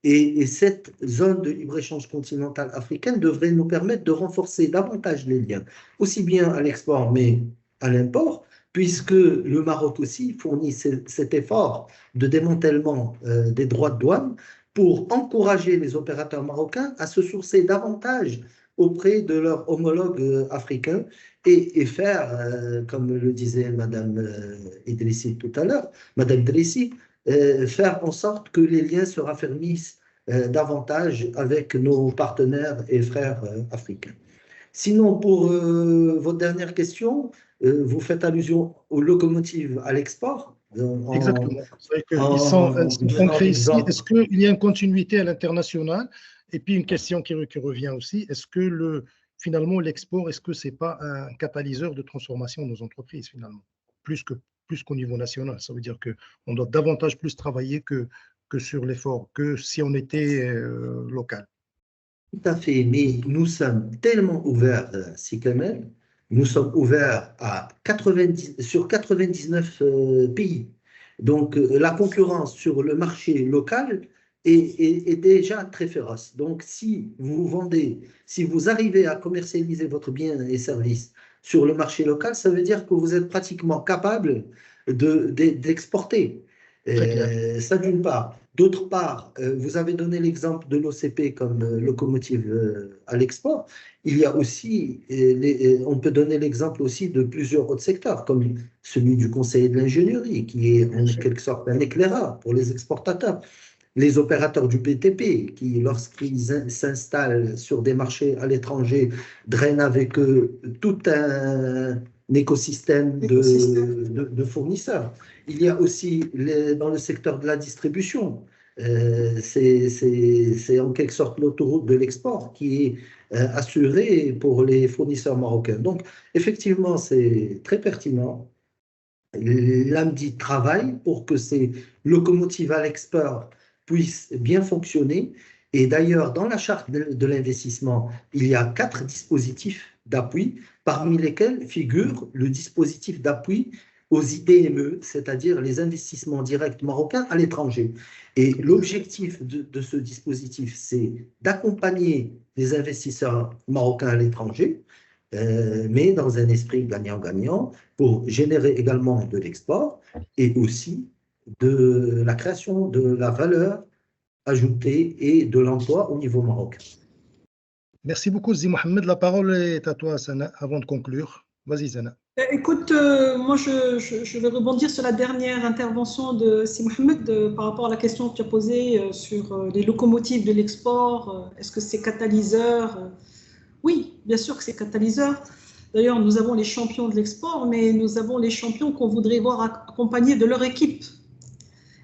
Et cette zone de libre-échange continentale africaine devrait nous permettre de renforcer davantage les liens, aussi bien à l'export mais à l'import, puisque le Maroc aussi fournit cet effort de démantèlement des droits de douane pour encourager les opérateurs marocains à se sourcer davantage auprès de leurs homologues africains et faire, comme le disait Madame Idrissi tout à l'heure, Madame Idrissi, faire en sorte que les liens se raffermissent davantage avec nos partenaires et frères africains. Sinon, pour votre dernière question, vous faites allusion aux locomotives à l'export. Exactement. Ils sont concrets ici. Est-ce qu'il y a une continuité à l'international? Et puis une question qui revient aussi, est-ce que finalement l'export, est-ce que ce n'est pas un catalyseur de transformation de nos entreprises finalement, plus qu'au niveau national? Ça veut dire qu'on doit davantage plus travailler que sur l'effort, que si on était local. Tout à fait, mais nous sommes tellement ouverts, Sikamel, nous sommes ouverts sur 99 pays. Donc la concurrence sur le marché local est déjà très féroce. Donc si vous arrivez à commercialiser votre bien et service sur le marché local, ça veut dire que vous êtes pratiquement capable d'exporter. Ça d'une part. D'autre part, vous avez donné l'exemple de l'OCP comme locomotive à l'export. Il y a aussi, on peut donner l'exemple aussi de plusieurs autres secteurs, comme celui du conseil de l'ingénierie, qui est en quelque sorte un éclaireur pour les exportateurs. Les opérateurs du BTP, qui, lorsqu'ils s'installent sur des marchés à l'étranger, drainent avec eux tout un écosystème de fournisseurs. Il y a aussi dans le secteur de la distribution, c'est en quelque sorte l'autoroute de l'export qui est assurée pour les fournisseurs marocains. Donc, effectivement, c'est très pertinent. L'AMDI travaille pour que ces locomotives à l'export puissent bien fonctionner. Et d'ailleurs, dans la charte de l'investissement, il y a 4 dispositifs d'appui, parmi lesquels figure le dispositif d'appui aux IDME, c'est-à-dire les investissements directs marocains à l'étranger. Et l'objectif de ce dispositif, c'est d'accompagner les investisseurs marocains à l'étranger, mais dans un esprit gagnant-gagnant, pour générer également de l'export et aussi de la création de la valeur ajoutée et de l'emploi au niveau marocain. Merci beaucoup, Zi Mohamed. La parole est à toi, Sana, avant de conclure. Vas-y, Sana. Écoute, moi, je vais rebondir sur la dernière intervention de Zi Mohamed par rapport à la question que tu as posée sur les locomotives de l'export. Est-ce que c'est catalyseur? Oui, bien sûr que c'est catalyseur. D'ailleurs, nous avons les champions de l'export, mais nous avons les champions qu'on voudrait voir accompagnés de leur équipe.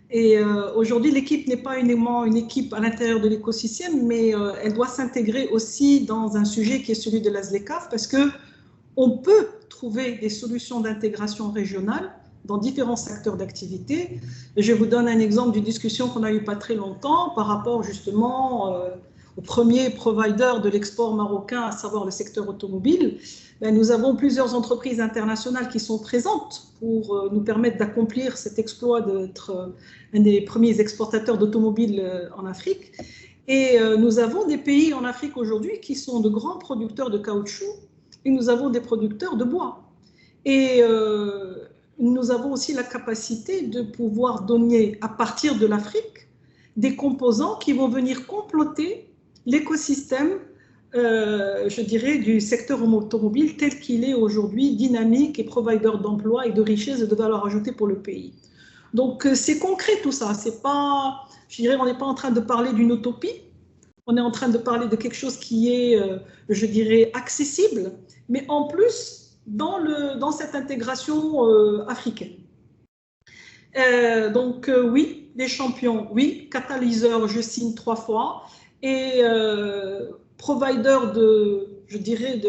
Et aujourd'hui, l'équipe n'est pas uniquement une équipe à l'intérieur de l'écosystème, mais elle doit s'intégrer aussi dans un sujet qui est celui de la ZLECAf, parce qu'on peut trouver des solutions d'intégration régionale dans différents secteurs d'activité. Je vous donne un exemple d'une discussion qu'on a eue pas très longtemps par rapport justement au premier provider de l'export marocain, à savoir le secteur automobile. Nous avons plusieurs entreprises internationales qui sont présentes pour nous permettre d'accomplir cet exploit d'être un des premiers exportateurs d'automobiles en Afrique. Et nous avons des pays en Afrique aujourd'hui qui sont de grands producteurs de caoutchouc et nous avons des producteurs de bois. Et nous avons aussi la capacité de pouvoir donner à partir de l'Afrique des composants qui vont venir compléter l'écosystème je dirais, du secteur automobile tel qu'il est aujourd'hui, dynamique et provider d'emploi et de richesse et de valeur ajoutée pour le pays. Donc, c'est concret tout ça. C'est pas, je dirais, on n'est pas en train de parler d'une utopie. On est en train de parler de quelque chose qui est, je dirais, accessible, mais en plus, dans cette intégration africaine. Donc, oui, les champions, oui, catalyseur, je signe 3 fois, et provider je dirais,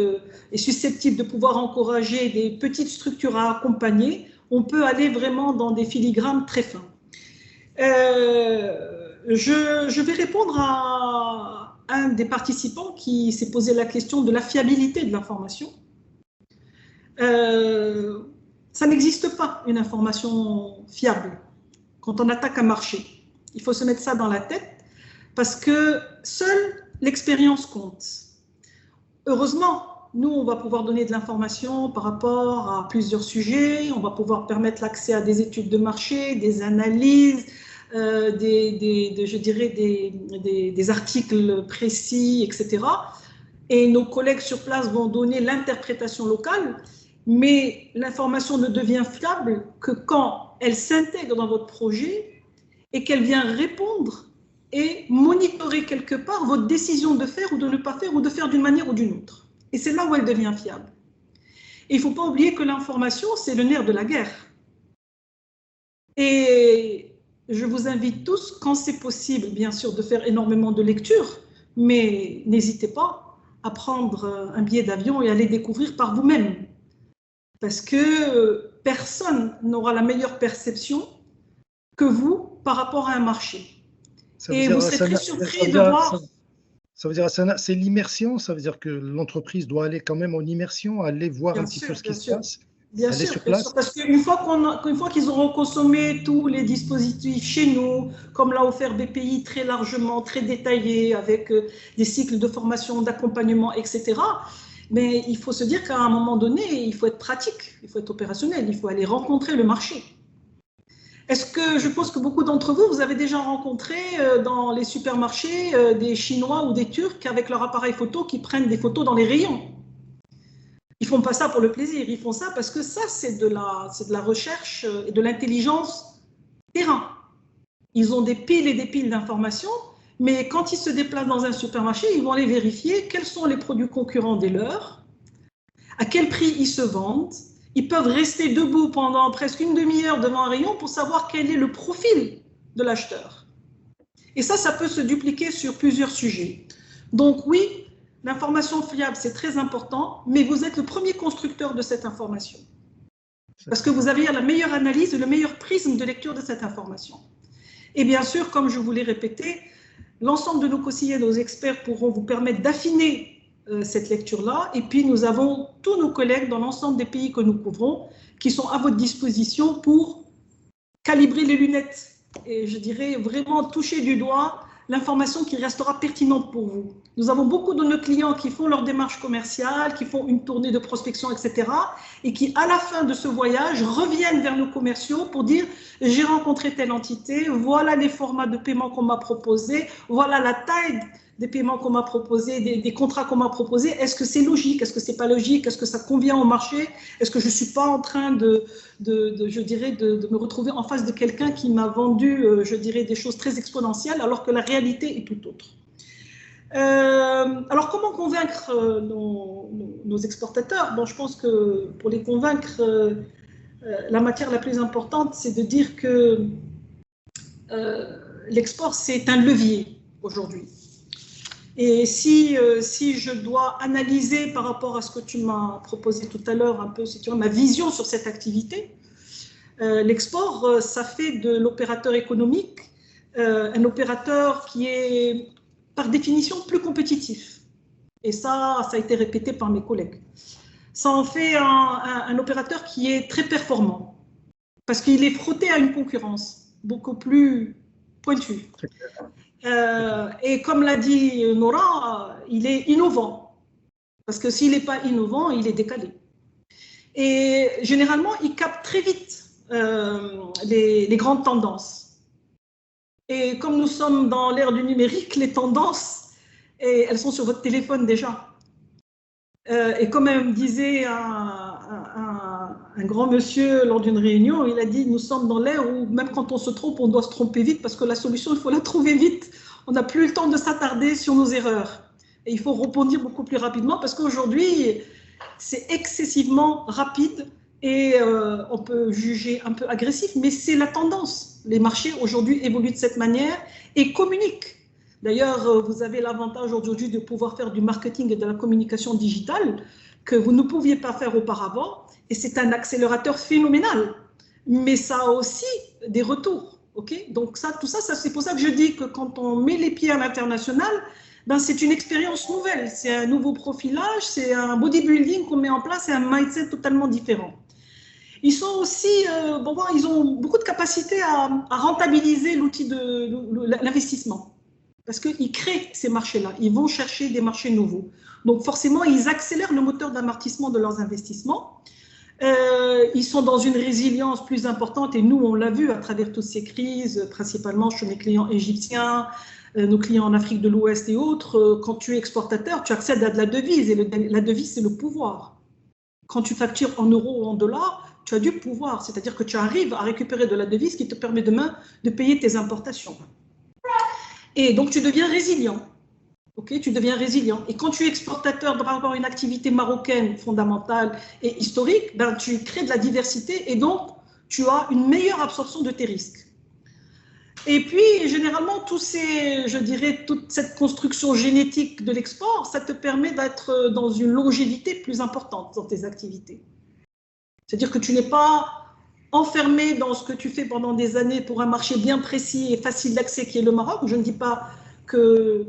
est susceptible de pouvoir encourager des petites structures à accompagner, on peut aller vraiment dans des filigranes très fins. Je vais répondre à un des participants qui s'est posé la question de la fiabilité de l'information. Ça n'existe pas une information fiable quand on attaque un marché. Il faut se mettre ça dans la tête parce que seule l'expérience compte. Heureusement, nous, on va pouvoir donner de l'information par rapport à plusieurs sujets, on va pouvoir permettre l'accès à des études de marché, des analyses, je dirais des articles précis, etc. Et nos collègues sur place vont donner l'interprétation locale, mais l'information ne devient fiable que quand elle s'intègre dans votre projet et qu'elle vient répondre et monitorer quelque part votre décision de faire ou de ne pas faire ou de faire d'une manière ou d'une autre. Et c'est là où elle devient fiable. Et il ne faut pas oublier que l'information, c'est le nerf de la guerre. Et je vous invite tous, quand c'est possible, bien sûr, de faire énormément de lectures, mais n'hésitez pas à prendre un billet d'avion et aller découvrir par vous-même. Parce que personne n'aura la meilleure perception que vous par rapport à un marché. Et vous serez très surpris de voir... Ça veut dire, c'est l'immersion, ça veut dire que l'entreprise doit aller quand même en immersion, aller voir un petit peu ce qui se passe, bien aller sûr, sur place. parce qu'une fois qu'ils auront consommé tous les dispositifs chez nous, comme l'a offert BPI très largement, très détaillé, avec des cycles de formation, d'accompagnement, etc., mais il faut se dire qu'à un moment donné, il faut être pratique, il faut être opérationnel, il faut aller rencontrer le marché. Est-ce que je pense que beaucoup d'entre vous, vous avez déjà rencontré dans les supermarchés des Chinois ou des Turcs avec leur appareil photo qui prennent des photos dans les rayons? Ils ne font pas ça pour le plaisir, ils font ça parce que ça, c'est de la recherche et de l'intelligence terrain. Ils ont des piles et des piles d'informations, mais quand ils se déplacent dans un supermarché, ils vont aller vérifier quels sont les produits concurrents des leurs, à quel prix ils se vendent. Ils peuvent rester debout pendant presque une demi-heure devant un rayon pour savoir quel est le profil de l'acheteur. Et ça peut se dupliquer sur plusieurs sujets. Donc oui, l'information fiable, c'est très important, mais vous êtes le premier constructeur de cette information. Parce que vous avez la meilleure analyse et le meilleur prisme de lecture de cette information. Et bien sûr, comme je vous l'ai répété, l'ensemble de nos conseillers, nos experts pourront vous permettre d'affiner cette lecture-là. Et puis, nous avons tous nos collègues dans l'ensemble des pays que nous couvrons qui sont à votre disposition pour calibrer les lunettes et, je dirais, vraiment toucher du doigt l'information qui restera pertinente pour vous. Nous avons beaucoup de nos clients qui font leur démarche commerciale, qui font une tournée de prospection, etc. et qui, à la fin de ce voyage, reviennent vers nos commerciaux pour dire « j'ai rencontré telle entité, voilà les formats de paiement qu'on m'a proposés, voilà la taille des paiements qu'on m'a proposés, des contrats qu'on m'a proposés, est-ce que c'est logique, est-ce que c'est pas logique, est-ce que ça convient au marché, est-ce que je suis pas en train je dirais, de me retrouver en face de quelqu'un qui m'a vendu, je dirais, des choses très exponentielles, alors que la réalité est tout autre. Alors, comment convaincre nos exportateurs? Bon, je pense que pour les convaincre, la matière la plus importante, c'est de dire que l'export, c'est un levier aujourd'hui. Et si je dois analyser par rapport à ce que tu m'as proposé tout à l'heure, un peu, si tu vois, ma vision sur cette activité, l'export, ça fait de l'opérateur économique un opérateur qui est, par définition, plus compétitif. Et ça a été répété par mes collègues. Ça en fait un opérateur qui est très performant, parce qu'il est frotté à une concurrence beaucoup plus pointue. Et comme l'a dit Nora, il est innovant. Parce que s'il n'est pas innovant, il est décalé. Et généralement, il capte très vite les grandes tendances. Et comme nous sommes dans l'ère du numérique, les tendances, et elles sont sur votre téléphone déjà. Et comme me disait un grand monsieur lors d'une réunion, il a dit, nous sommes dans l'ère où même quand on se trompe, on doit se tromper vite parce que la solution, il faut la trouver vite. On n'a plus le temps de s'attarder sur nos erreurs. Et il faut rebondir beaucoup plus rapidement parce qu'aujourd'hui, c'est excessivement rapide et on peut juger un peu agressif, mais c'est la tendance. Les marchés aujourd'hui évoluent de cette manière et communiquent. D'ailleurs, vous avez l'avantage aujourd'hui de pouvoir faire du marketing et de la communication digitale que vous ne pouviez pas faire auparavant. Et c'est un accélérateur phénoménal. Mais ça a aussi des retours. Okay, donc ça, tout ça, c'est pour ça que je dis que quand on met les pieds à l'international, ben c'est une expérience nouvelle. C'est un nouveau profilage, c'est un bodybuilding qu'on met en place et un mindset totalement différent. Ils sont aussi, ils ont beaucoup de capacité à rentabiliser l'outil de l'investissement. Parce qu'ils créent ces marchés-là, ils vont chercher des marchés nouveaux. Donc forcément, ils accélèrent le moteur d'amortissement de leurs investissements. Ils sont dans une résilience plus importante et nous, on l'a vu à travers toutes ces crises, principalement chez mes clients égyptiens, nos clients en Afrique de l'Ouest et autres. Quand tu es exportateur, tu accèdes à de la devise et la devise, c'est le pouvoir. Quand tu factures en euros ou en dollars, tu as du pouvoir, c'est-à-dire que tu arrives à récupérer de la devise qui te permet demain de payer tes importations. Et donc, tu deviens résilient. Okay, tu deviens résilient. Et quand tu es exportateur par rapport à une activité marocaine fondamentale et historique, ben, tu crées de la diversité et donc, tu as une meilleure absorption de tes risques. Et puis, généralement, toute cette construction génétique de l'export, ça te permet d'être dans une longévité plus importante dans tes activités. C'est-à-dire que tu n'es pas enfermé dans ce que tu fais pendant des années pour un marché bien précis et facile d'accès qui est le Maroc. Je ne dis pas que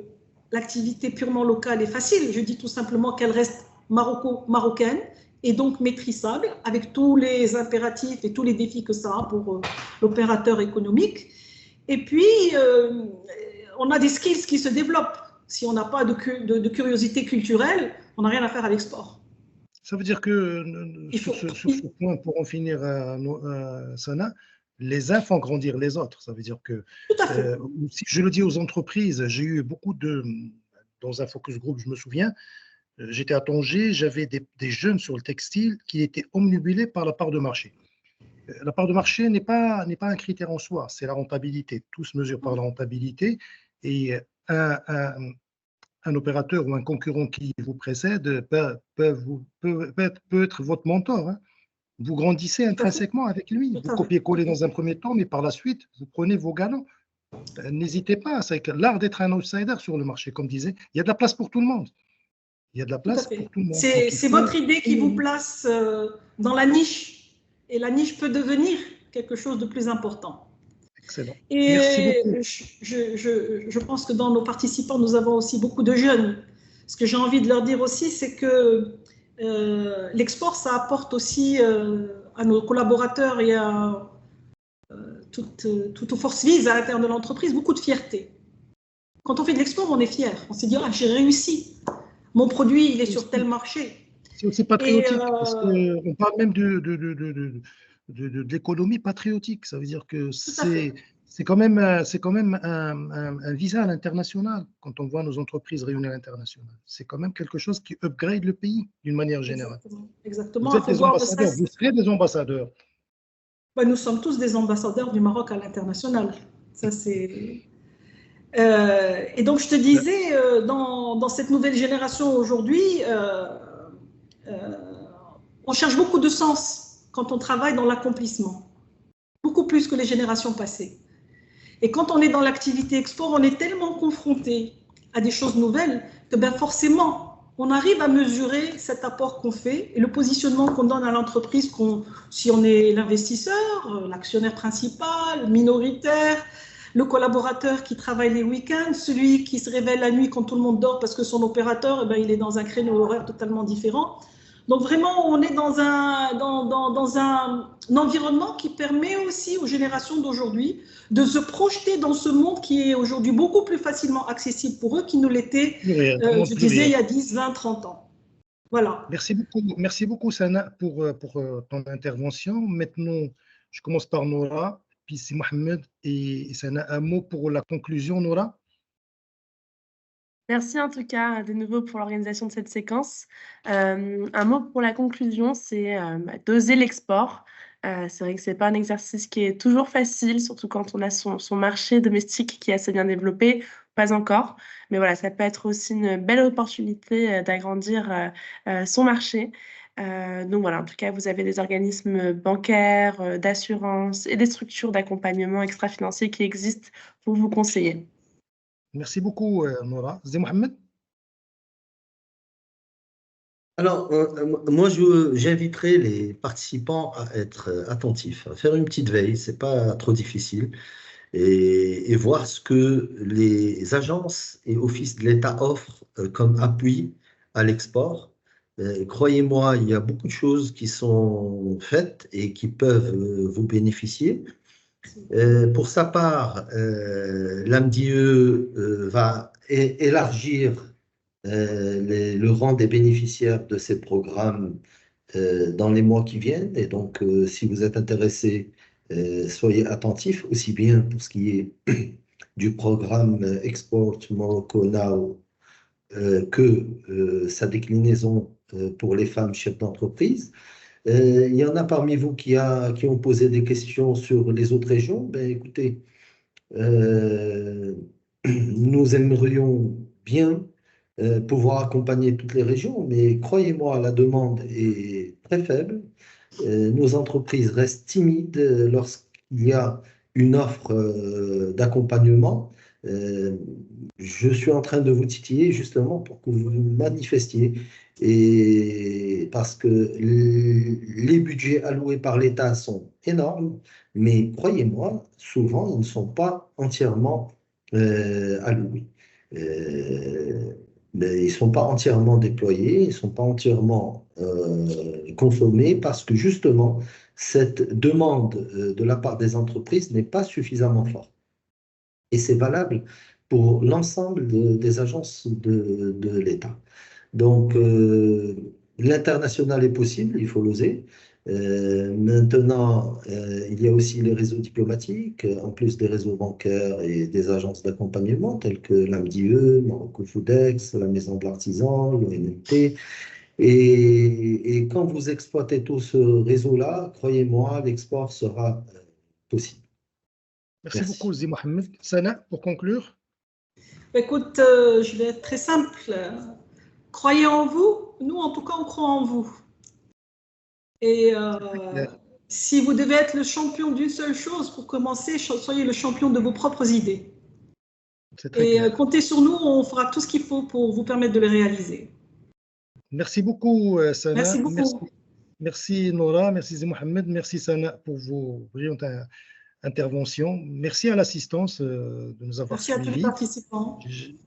l'activité purement locale est facile, je dis tout simplement qu'elle reste marocaine et donc maîtrisable avec tous les impératifs et tous les défis que ça a pour l'opérateur économique. Et puis, on a des skills qui se développent. Si on n'a pas de curiosité culturelle, on n'a rien à faire à l'export. Ça veut dire que sur ce point, pour en finir, Sana, les uns font grandir les autres. Ça veut dire que, si je le dis aux entreprises, j'ai eu beaucoup dans un focus group, je me souviens, j'étais à Tanger, j'avais des jeunes sur le textile qui étaient omnibulés par la part de marché. La part de marché n'est pas un critère en soi, c'est la rentabilité. Tout se mesure par la rentabilité et un opérateur ou un concurrent qui vous précède peut être votre mentor. Hein. Vous grandissez intrinsèquement avec lui. Vous copiez-collez dans un premier temps, mais par la suite, vous prenez vos galons. N'hésitez pas, c'est l'art d'être un outsider sur le marché, comme disait. Il y a de la place pour tout le monde. Il y a de la place pour tout le monde. C'est votre idée qui vous place dans la niche. Et la niche peut devenir quelque chose de plus important. Excellent. Et merci beaucoup. Je pense que dans nos participants, nous avons aussi beaucoup de jeunes. Ce que j'ai envie de leur dire aussi, c'est que l'export, ça apporte aussi à nos collaborateurs et à toutes aux forces vives à l'intérieur de l'entreprise beaucoup de fierté. Quand on fait de l'export, on est fier. On s'est dit, ah, j'ai réussi. Mon produit, il est sur tel marché. C'est aussi patriotique, parce qu'on parle même de l'économie patriotique. Ça veut dire que c'est quand même un visa à l'international quand on voit nos entreprises rayonner à l'international. C'est quand même quelque chose qui upgrade le pays d'une manière générale. Exactement. Vous êtes des ambassadeurs, vous serez des ambassadeurs. Ben, nous sommes tous des ambassadeurs du Maroc à l'international. Ça, c'est... et donc, je te disais, dans cette nouvelle génération aujourd'hui, on cherche beaucoup de sens quand on travaille dans l'accomplissement, beaucoup plus que les générations passées. Et quand on est dans l'activité export, on est tellement confronté à des choses nouvelles que ben forcément, on arrive à mesurer cet apport qu'on fait et le positionnement qu'on donne à l'entreprise, si on est l'investisseur, l'actionnaire principal, minoritaire, le collaborateur qui travaille les week-ends, celui qui se réveille la nuit quand tout le monde dort parce que son opérateur, eh ben, il est dans un créneau horaire totalement différent. Donc vraiment, on est dans un environnement qui permet aussi aux générations d'aujourd'hui de se projeter dans ce monde qui est aujourd'hui beaucoup plus facilement accessible pour eux qu'il ne l'était, je disais, il y a 10, 20, 30 ans. Voilà. Merci beaucoup, Sana, pour ton intervention. Maintenant, je commence par Nora, puis c'est Mohamed et Sana. Un mot pour la conclusion, Nora? Merci en tout cas de nouveau pour l'organisation de cette séquence. Un mot pour la conclusion, c'est d'oser l'export. C'est vrai que c'est pas un exercice qui est toujours facile, surtout quand on a son marché domestique qui est assez bien développé, pas encore. Mais voilà, ça peut être aussi une belle opportunité d'agrandir son marché. Donc voilà, en tout cas, vous avez des organismes bancaires, d'assurance et des structures d'accompagnement extra-financier qui existent pour vous conseiller. Merci beaucoup, Nora. Zé Mohamed? Alors, moi, j'inviterai les participants à être attentifs, à faire une petite veille, c'est pas trop difficile, et voir ce que les agences et offices de l'État offrent comme appui à l'export. Croyez-moi, il y a beaucoup de choses qui sont faites et qui peuvent vous bénéficier. Pour sa part, l'AMDIE va élargir le rang des bénéficiaires de ces programmes dans les mois qui viennent. Et donc, si vous êtes intéressé, soyez attentifs, aussi bien pour ce qui est du programme Export Morocco Now que sa déclinaison pour les femmes chefs d'entreprise. Il y en a parmi vous qui ont posé des questions sur les autres régions. Ben, écoutez, nous aimerions bien pouvoir accompagner toutes les régions, mais croyez-moi, la demande est très faible. Nos entreprises restent timides lorsqu'il y a une offre d'accompagnement. Je suis en train de vous titiller justement pour que vous manifestiez, et parce que les budgets alloués par l'État sont énormes, mais croyez-moi, souvent ils ne sont pas entièrement alloués. Mais ils ne sont pas entièrement déployés, ils ne sont pas entièrement consommés parce que justement, cette demande de la part des entreprises n'est pas suffisamment forte. Et c'est valable pour l'ensemble des agences de l'État. Donc, l'international est possible, il faut l'oser. Maintenant, il y a aussi les réseaux diplomatiques, en plus des réseaux bancaires et des agences d'accompagnement telles que l'AMDIE, Morocco Foodex, la Maison de l'Artisan, l'ONMT. Et quand vous exploitez tout ce réseau-là, croyez-moi, l'export sera possible. Merci beaucoup, Zé Mohamed. Sana, pour conclure? Écoute, je vais être très simple. Croyez en vous. Nous, en tout cas, on croit en vous. Et si vous devez être le champion d'une seule chose, pour commencer, soyez le champion de vos propres idées. Et comptez sur nous, on fera tout ce qu'il faut pour vous permettre de les réaliser. Merci beaucoup, Sana. Merci beaucoup. Merci Nora, merci Zé Mohamed, merci Sana pour vos brillantes interventions. Merci à l'assistance de nous avoir suivis. Merci à tous les participants.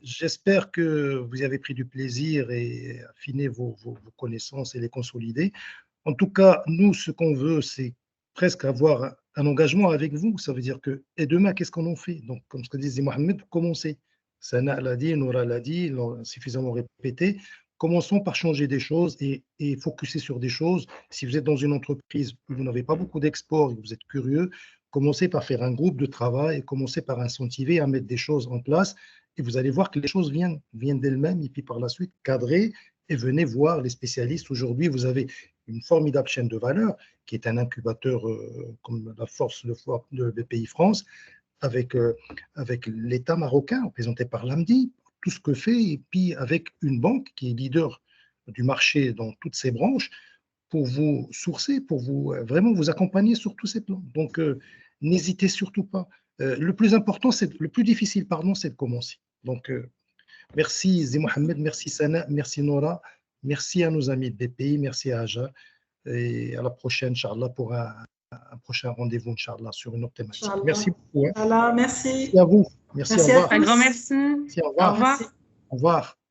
J'espère que vous avez pris du plaisir et affiné vos connaissances et les consolider. En tout cas, nous, ce qu'on veut, c'est presque avoir un engagement avec vous. Ça veut dire que, et demain, qu'est-ce qu'on en fait? Donc, comme ce que disait Mohamed, commencez. Sana l'a dit, Nora l'a dit, l'ont suffisamment répété. Commençons par changer des choses et focuser sur des choses. Si vous êtes dans une entreprise où vous n'avez pas beaucoup d'export et que vous êtes curieux, commencez par faire un groupe de travail et commencez par incentiver à mettre des choses en place. Et vous allez voir que les choses viennent d'elles-mêmes et puis par la suite, cadrer et venez voir les spécialistes. Aujourd'hui, vous avez une formidable chaîne de valeur qui est un incubateur comme la force de BPI-France avec l'État marocain représenté par l'AMDI, tout ce que fait, et puis avec une banque qui est leader du marché dans toutes ses branches pour vous sourcer, pour vous vraiment vous accompagner sur tous ces plans. Donc, n'hésitez surtout pas. Le plus important, le plus difficile, pardon, c'est de commencer. Donc, merci Zé Mohamed, merci Sana, merci Nora, merci à nos amis de BPI, merci à Aja, et à la prochaine, Inch'Allah, pour un prochain rendez-vous, Inch'Allah, sur une autre thématique. Merci beaucoup. Voilà, merci. Merci à vous. Merci, au revoir. Un grand merci. Merci, au revoir. Au revoir. Au revoir.